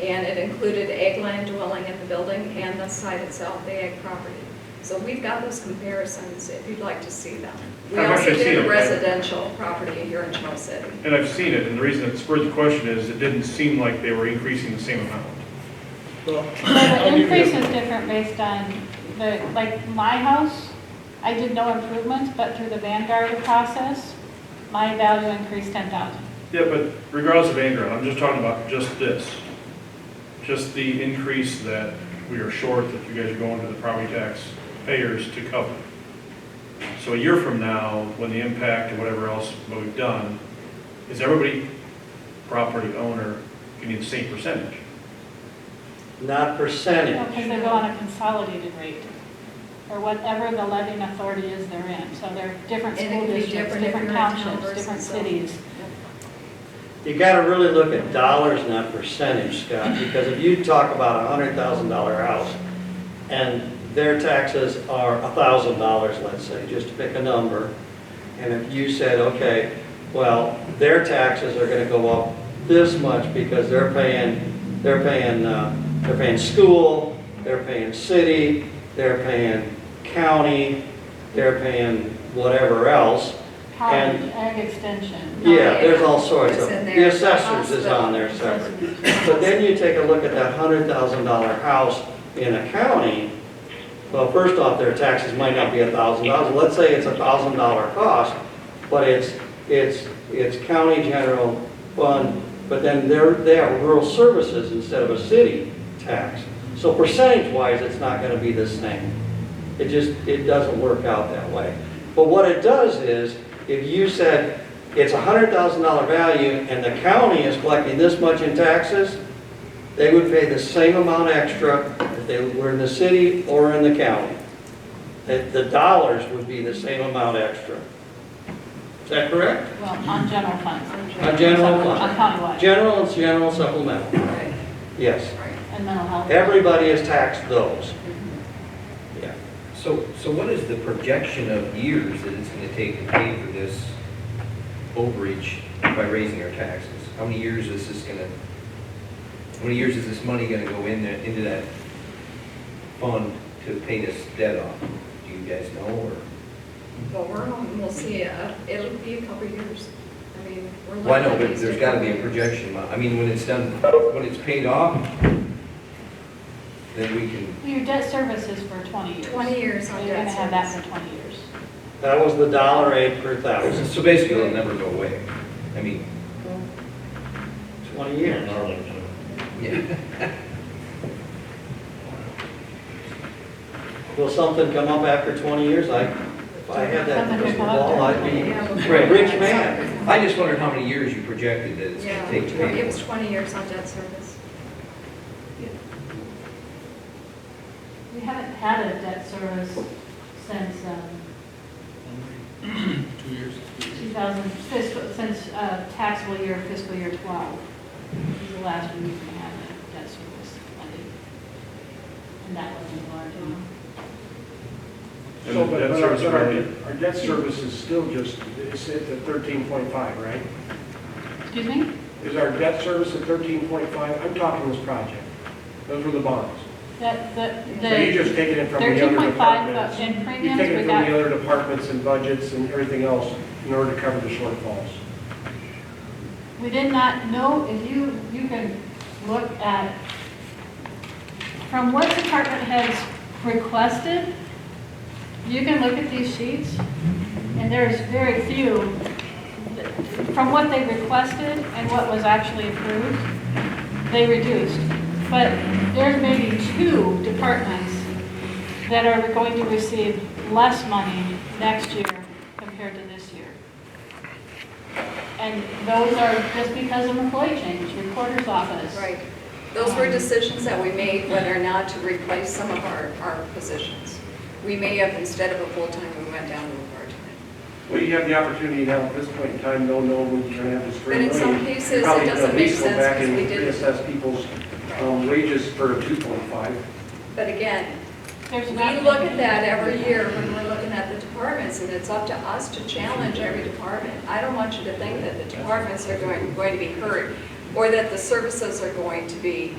And it included ag land dwelling in the building and the site itself, the ag property. So we've got those comparisons if you'd like to see them. We I've also actually seen did it. a residential property here in Charles City. And I've seen it, and the reason it spurred the question is it didn't seem like they were increasing the same amount. Well, Well, the increase is different based on like my house, I did no improvements, but through the Vanguard process, my value increased 10,000. Yeah, but regardless of Vanguard, I'm just talking about just this. Just the increase that we are short, that you guys are going to the property tax payers to cover. So a year from now, when the impact or whatever else what we've done, is everybody, property owner, getting the same percentage? Not percentage. Because they go on a consolidated rate. or whatever the levying authority is they're in. So they're different And it school can be districts, different if different you're in town townships, versus different so. cities. You gotta really look at dollars, not percentage, Scott, because if you talk about a $100,000 house and their taxes are $1,000, let's say, just to pick a number, and if you said, okay, well, their taxes are gonna go up this much because they're paying school, they're paying city, they're paying county, they're paying whatever else. College, ag extension. Yeah, there's all sorts It's of, in the there. assessors is on there separate. But then you take a look at that $100,000 house in a county, well, first off, their taxes might not be $1,000. Let's say it's $1,000 cost, but it's county general fund, but then they have rural services instead of a city tax. So percentage-wise, it's not gonna be the same. It doesn't work out that way. But what it does is, if you said it's $100,000 value and the county is collecting this much in taxes, they would pay the same amount extra if they were in the city or in the county. The dollars would be the same amount extra. Is that correct? Well, on general funds. On general On fund. countywide. General and general supplemental. Right, Yes. right. And mental health. Everybody is taxed those. Yeah. So what is the projection of years that it's gonna take to pay for this overreach by raising our taxes? How many years is this money gonna go into that fund to pay this debt off? Do you guys know, or? Well, we'll see, it'll be a couple of years. I mean, we're looking Well, I know, at but these there's gotta be a different projection. I mean, when it's done, when it's paid off, then we can, Your debt service is for 20 years. 20 years So on you're debt gonna have that service. for 20 years. That was the $1.08 per thousand. so basically it'll never go away. I mean, 20 years. yeah. Will something come up after 20 years? If I had that Something will crystal come up ball, I'd during be Yeah, a before rich that. man. I just wondered how many years you projected that it's Yeah, gonna take to pay it was for. 20 years on debt service. We haven't had a debt service since 2 years. 2000, since taxable year fiscal year 12. This is the last we've had a debt service funding. And that wasn't large. And So, the but debt our- service but our rate? our debt service is still just, it's at 13.5, right? Excuse me? Is our debt service at 13.5? I'm talking this project. Those were the bonds. So you just taken it from the other 13.5 departments. in You've premiums, taken we it from the got, other departments and budgets and everything else in order to cover the shortfalls. we did not know, if you can look at, from what department has requested, you can look at these sheets, and there's very few, from what they requested and what was actually approved, they reduced. But there's maybe 2 departments that are going to receive less money next year compared to this year. And those are just because of employee change, recorder's office. Right. Those were decisions that we made whether or not to replace some of our positions. We may have, instead of a full-time, we went down to a part-time. Well, you have the opportunity now at this point in time, no when you're going to have this But in great some money. cases, Probably it doesn't at make least go sense back because and we did, reassess people's wages for 2.5. but again, There's we not look many- at that every year when we're looking at the departments, and it's up to us to challenge every department. I don't want you to think that the departments are going to be hurt, or that the services are going to be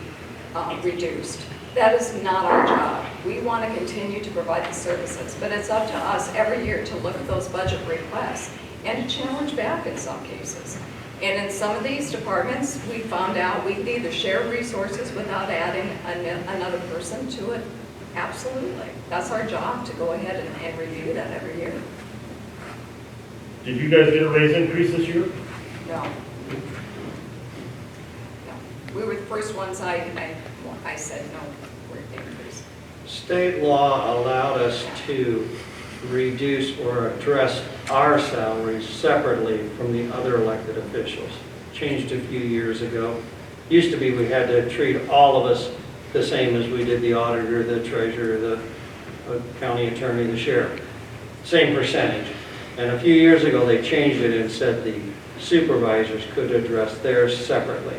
reduced. That is not our job. We want to continue to provide the services, but it's up to us every year to look at those budget requests and to challenge back in some cases. And in some of these departments, we found out we could either share resources without adding another person to it. Absolutely. That's our job, to go ahead and review that every year. Did you guys get a raise increase this year? No. No. We were the first ones I said no, we're increasing. State law allowed us to reduce or address our salaries separately from the other elected officials. Changed a few years ago. Used to be we had to treat all of us the same as we did the auditor, the treasurer, the county attorney, the sheriff. Same percentage. And a few years ago, they changed it and said the supervisors could address theirs separately.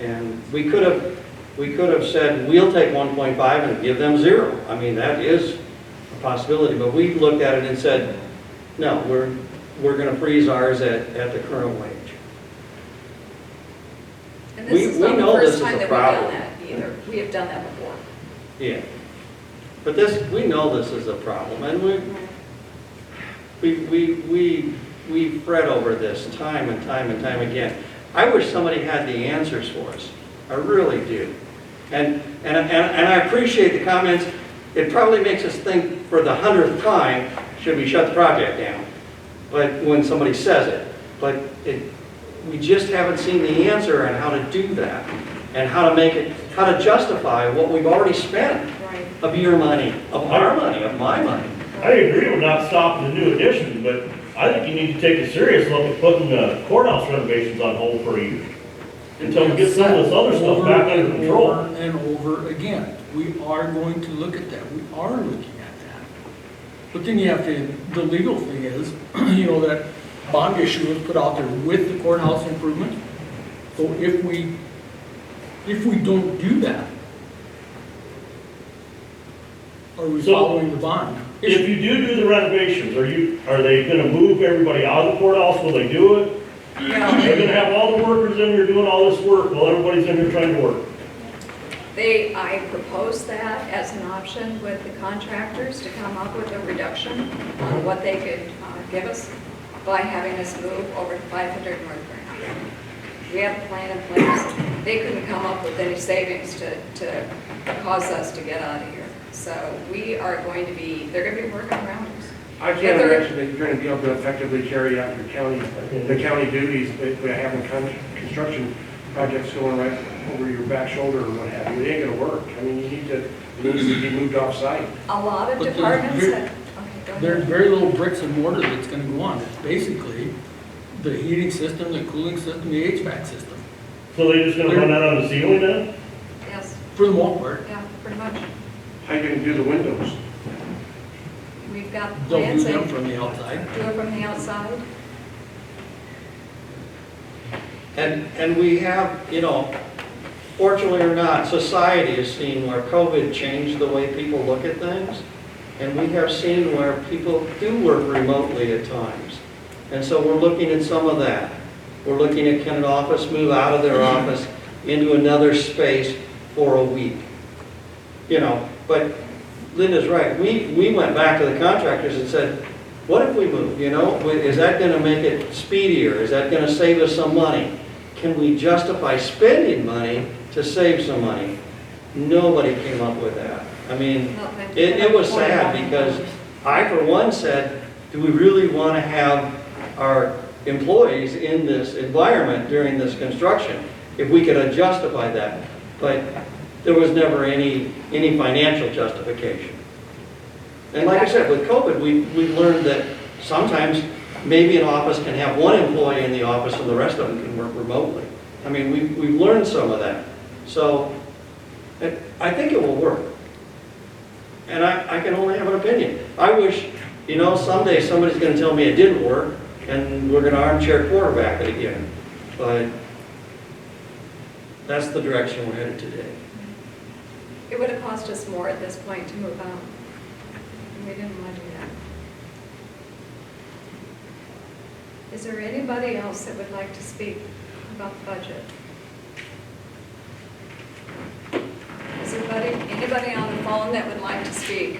And we could have said, we'll take 1.5 and give them 0. I mean, that is a possibility, but we looked at it and said, no, we're gonna freeze ours at the current wage. And We- this is we not the know this first is time a that we've done problem. that either. We have done that before. Yeah. But this, we know this is a problem, and we fret over this time and time and time again. I wish somebody had the answers for us. I really do. And I appreciate the comments. It probably makes us think for the 100th time, should we shut the project down? But when somebody says it, but we just haven't seen the answer on how to do that and how to make it, how to justify what we've already spent Right. of your money, of our money, of my money. I agree with not stopping the new additions, but I think you need to take a serious look at putting the courthouse renovations on hold for a year. Until we get some of this other stuff back under control. Over and over again. We are going to look at that. We are looking at that. But then you have to, the legal thing is, that bond issue was put out there with the courthouse improvement. So if we don't do that, are we So- following the bond? If you do the renovations, are they gonna move everybody out of the courthouse? Will they do it? They're gonna have all the workers in here doing all this work while everybody's in here trying to work. I proposed that as an option with the contractors to come up with a reduction on what they could give us by having us move over to 500 North Grand. We have a plan in place. They couldn't come up with any savings to cause us to get out of here. So we are going to be, they're going to be working around us. I can't imagine that you're going to be able to effectively carry out the county duties that we have in construction projects going right over your back shoulder or what have you. It ain't going to work. I mean, you need to be moved off-site. A lot of But there's departments very- that, okay, go There's ahead. very little bricks and mortar that's gonna go on. It's basically the heating system, the cooling system, the HVAC system, So they just gonna run that on the ceiling then? Yes, for the most part. yeah, pretty much. How you going to do the windows? We've got They'll do plans them and from the outside. do it from the outside. And we have, fortunately or not, society has seen where COVID changed the way people look at things. And we have seen where people do work remotely at times. And so we're looking at some of that. We're looking at, can an office move out of their office into another space for a week? But Linda's right. We went back to the contractors and said, what if we move, Is that going to make it speedier? Is that going to save us some money? Can we justify spending money to save some money? Nobody came up with that. I mean, it was sad because I, for one, said, do we really want to have our employees in this environment during this construction? If we could justify that. But there was never any financial justification. And like I said, with COVID, we learned that sometimes maybe an office can have one employee in the office and the rest of them can work remotely. I mean, we've learned some of that. So I think it will work. And I can only have an opinion. I wish, someday somebody's going to tell me it didn't work and we're going to armchair quarterback it again. But that's the direction we're headed today. It would have cost us more at this point to move out. We didn't want to do that. Is there anybody else that would like to speak about the budget? Is there anybody on the phone that would like to speak?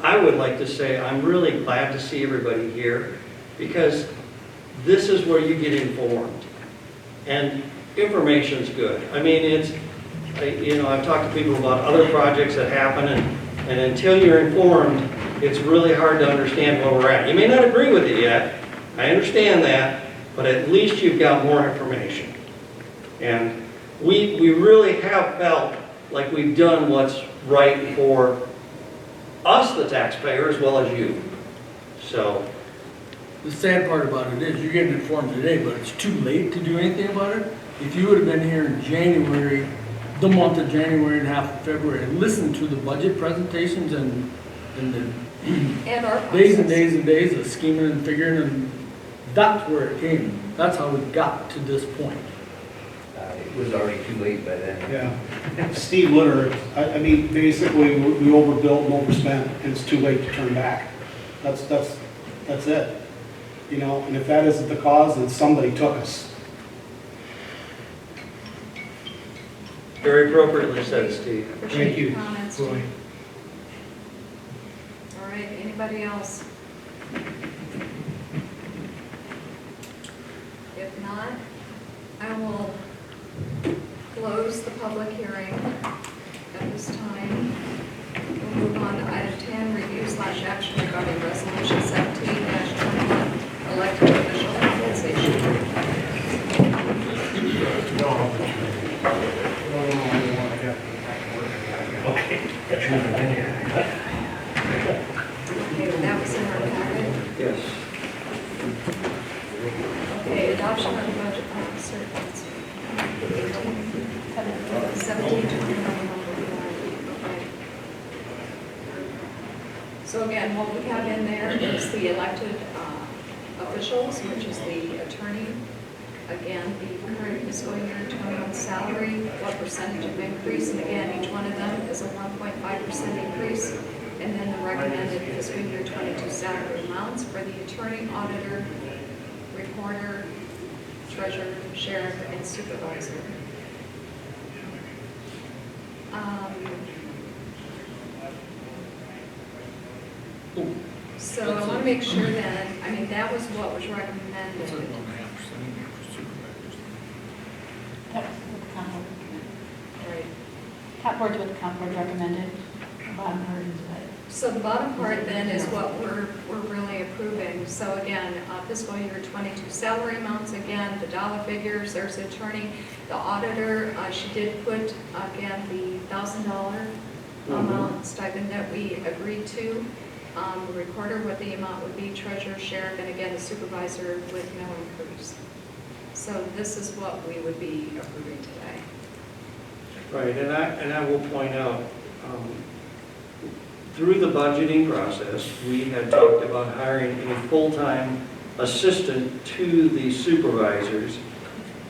I would like to say I'm really glad to see everybody here because this is where you get informed. And information's good. I mean, I've talked to people about other projects that happen and until you're informed, it's really hard to understand where we're at. You may not agree with it yet. I understand that, but at least you've got more information. And we really have felt like we've done what's right for us, the taxpayer, as well as you. So, The sad part about it is you're getting informed today, but it's too late to do anything about it. if you would have been here in January, the month of January and half of February, and listened to the budget presentations and the And our days and process. days and days of scheming and figuring, and that's where it came. That's how we got to this point. It was already too late by then. Yeah. Steve Litter, I mean, basically, we overbuilt and overspent, and it's too late to turn back. That's it. You know, and if that isn't the cause, then somebody took us. Very appropriately said, Steve. Appreciate your you. comments. Roy. All right, anybody else? If not, I will close the public hearing at this time. We'll move on to item 10, review/action regarding resolution 17-21, elected official compensation. Okay, that was in our packet. Yes. Okay, adoption of the budget, officer. 17-21. Okay. So again, what we have in there is the elected officials, which is the attorney. Again, the current fiscal year 21 salary, what percentage of increase, and again, each one of them is a 1.5% increase. And then the recommended fiscal year 22 salary amounts for the attorney, auditor, recorder, treasurer, sheriff, and supervisor. So I want to make sure that, I mean, that was what was recommended. It's a 1.5% increase for supervisors. That was what the comp board recommended. Right. Top board's what the comp board recommended, the bottom part is what. So the bottom part then is what we're really approving. So again, fiscal year 22 salary amounts, again, the dollar figures, there's the attorney, the auditor, she did put, again, the $1,000 amount stipend that we agreed to. The recorder, what the amount would be, treasurer, sheriff, and again, the supervisor with no increase. So this is what we would be approving today. Right, and I will point out, through the budgeting process, we had talked about hiring a full-time assistant to the supervisors.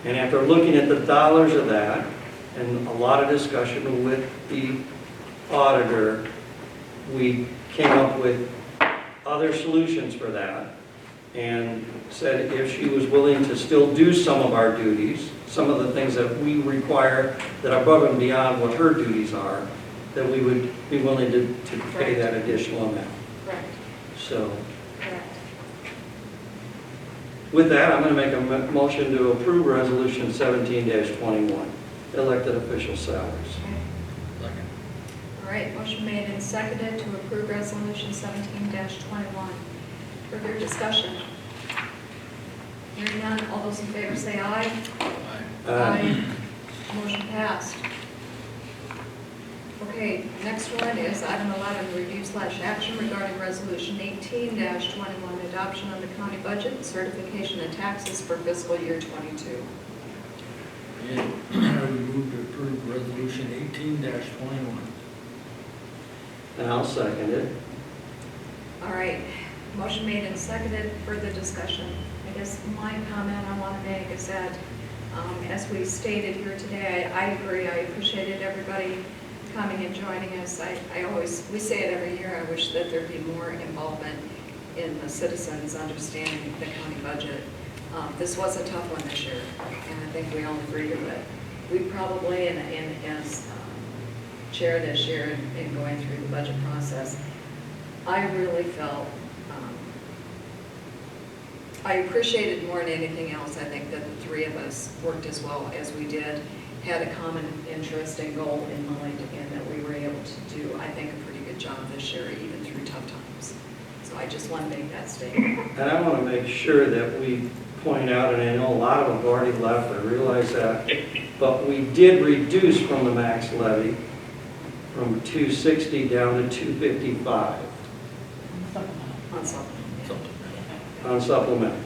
And after looking at the dollars of that, and a lot of discussion with the auditor, we came up with other solutions for that. And said if she was willing to still do some of our duties, some of the things that we require that are above and beyond what her duties are, that we would be willing to pay that additional amount. Correct. So Correct. with that, I'm going to make a motion to approve Resolution 17-21, elected official salaries. All right, motion made and seconded to approve resolution 17-21. Further discussion? Hearing none, all those in favor say aye. Aye. Motion passed. Okay, next one is item 11, review/action regarding resolution 18-21, adoption of the county budget, certification of taxes for fiscal year 22. And I would move to approve resolution 18-21. And I'll second it. All right, motion made and seconded, further discussion. I guess my comment I want to make is that, as we stated here today, I agree, I appreciated everybody coming and joining us. We say it every year, I wish that there'd be more involvement in the citizens understanding the county budget. This was a tough one this year, and I think we all agree with it. We probably, and as chair this year in going through the budget process, I really felt, I appreciated more than anything else, I think that the three of us worked as well as we did, had a common interest and goal in mind, and that we were able to do, I think, a pretty good job this year, even through tough times. So I just want to make that statement. And I want to make sure that we point out, and I know a lot of them have already left, I realize that, but we did reduce from the max levy from 260 down to 255 On something. on supplemental.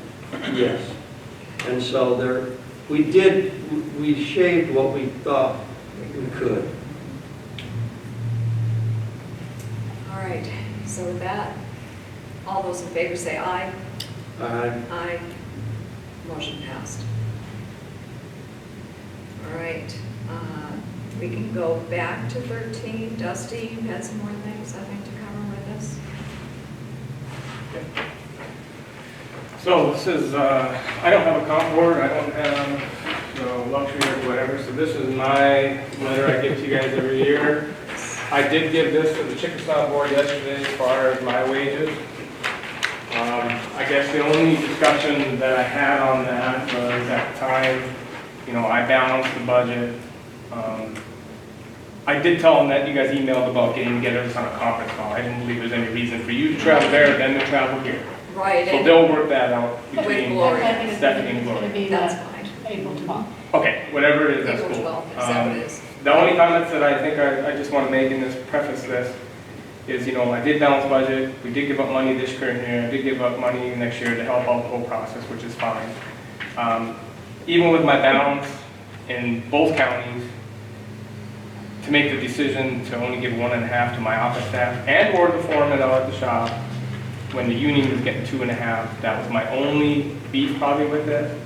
Yes. And so we shaved what we thought we could. All right, so with that, all those in favor say aye. Aye. Motion passed. All right, we can go back to 13. Dusty, you had some more things, I think, to cover with us. So this is, I don't have a comp board, I don't have the luxury or whatever, so this is my letter I give to you guys every year. I did give this to the Chickasaw board yesterday as far as my wages. I guess the only discussion that I had on that was at the time, you know, I balanced the budget. I did tell them that you guys emailed about getting together on a conference call. I didn't believe there's any reason for you to travel there, then to travel here. Right. So they'll work that out between Gloria. I think it's Stephanie and gonna Gloria. be That's the fine. April 12th. Okay, whatever it is, that's April cool. 12th, is that what it is? The only comments that I think I just want to make in this preface this is, you know, I did balance budget, we did give up money this current year, I did give up money next year to help out the whole process, which is fine. Even with my balance in both counties, to make the decision to only give 1.5 to my office staff and or the foreman out at the shop, when the union was getting 2.5, that was my only beef probably with this.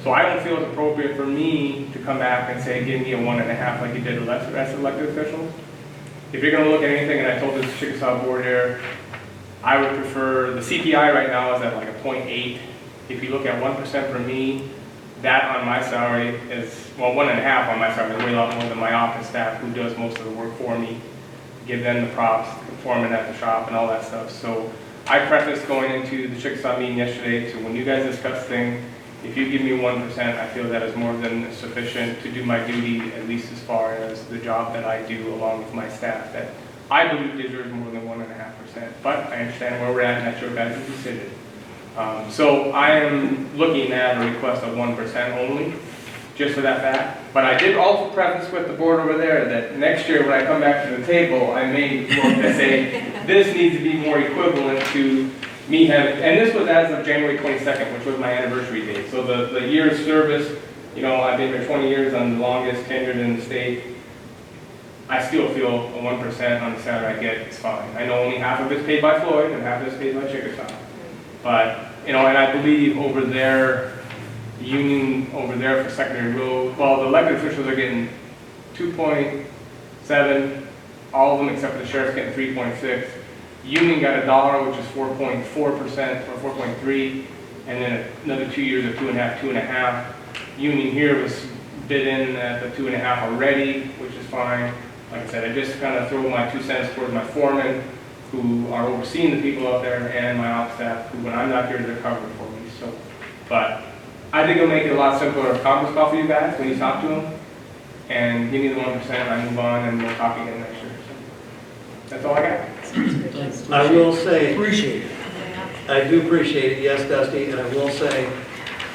So I don't feel it's appropriate for me to come back and say, give me a 1.5 like you did the rest of elected officials. If you're gonna look at anything, and I told this Chickasaw board here, I would prefer, the CPI right now is at like a 0.8. If you look at 1% for me, that on my salary is, well, 1.5 on my salary is way a lot more than my office staff who does most of the work for me. Give them the props, the foreman at the shop and all that stuff. So I prefaced going into the Chickasaw meeting yesterday to when you guys discuss things, if you give me 1%, I feel that is more than sufficient to do my duty, at least as far as the job that I do along with my staff, that I believe deserves more than 1.5%. But I understand where we're at, and that's your guys' decision. So I am looking at a request of 1% only, just for that fact. But I did also preface with the board over there that next year when I come back to the table, I may look to say, this needs to be more equivalent to me having, and this was as of January 22nd, which was my anniversary date. So the year's service, you know, I've been here 20 years, I'm the longest tenured in the state. I still feel a 1% on the salary I get is fine. I know only half of it's paid by Floyd and half of it's paid by Chickasaw. But, you know, and I believe over there, the union over there for secondary road, well, the elected officials are getting 2.7, all of them except for the sheriff's getting 3.6. Union got $1, which is 4.4% or 4.3, and then another 2 years of 2.5, 2.5. Union here was bid in at the 2.5 already, which is fine. Like I said, I just kind of throw my 2 cents towards my foremen, who are overseeing the people out there, and my ops staff, who when I'm not here, they're covering for me. So, but I think it'll make it a lot simpler of a conference call for you guys when you talk to them, and give me the 1%, I move on, and we'll talk again next year. So, that's all I got. Thanks. I will say, Appreciate it. I do appreciate it, yes, Dusty, and I will say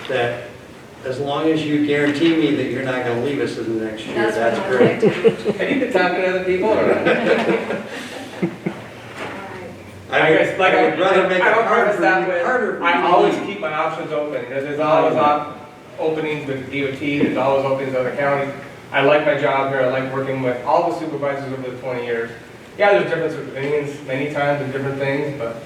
that as long as you guarantee me that you're not gonna leave us in the next year, that's what I'd great. like to do. Have you been talking to other people or not? I would rather make it I don't harder preface for that you, with, harder for you. I always keep my options open. There's always openings with DOT, there's always openings in other counties. I like my job here, I like working with all the supervisors over the 20 years. Yeah, there's difference of opinions many times and different things, but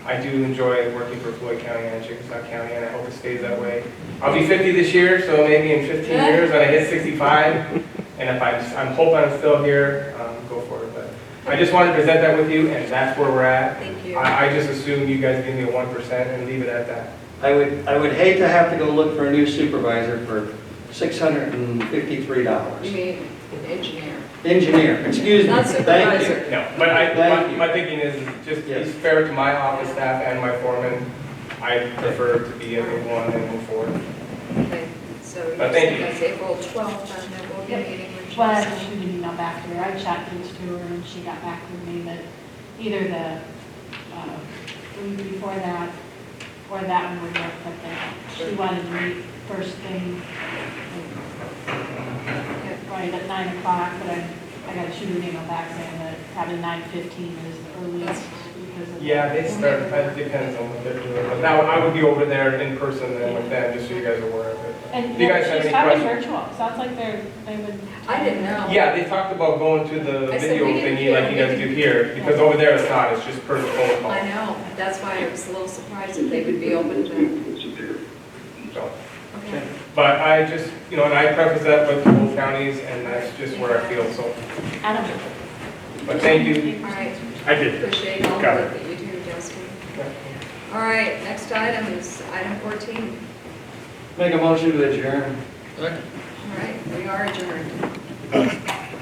I do enjoy working for Floyd County and Chickasaw County, and I hope it stays that way. I'll be 50 this year, so maybe in 15 years when I hit 65, and if I'm hoping I'm still here, go for it. But I just wanted to present that with you, and that's where we're at. Thank you. I just assume you guys give me a 1% and leave it at that. I would hate to have to go look for a new supervisor for $653. You mean an engineer? Engineer, excuse me, Not thank you. supervisor. No, but Thank you. my thinking is just Yes. be fair to my office staff and my foreman. I prefer to be a big one and move forward. Okay, so you But thank said you. that's April 12th, and then we'll be meeting with Well, I Chelsea. have to shoot an email back to her. I chat things to her and she got back with me that either the week before that or that one would work, but that she wanted to meet first thing, right at 9 o'clock, but I got to shoot an email back saying that probably 9:15 is the earliest we visit? Yeah, they start, it depends on what they're doing. But now, I would be over there in person then with them, just so you guys are aware of it. And Do you guys have she's any talking questions? virtual, sounds like they would. I didn't know. Yeah, they talked about going to the I said, video we didn't thingy like you hear, guys we do here, because over there it's not, it's just per phone call. I know, that's why I was a little surprised that they would be open to. So, Okay. but I just, and I preface that with both counties, and that's just where I feel, so. Adam. But thank you. All right, I did. appreciate all the Got work that you do, Justin. All right, next item is item 14. Make a motion to adjourn. All right, we are adjourned.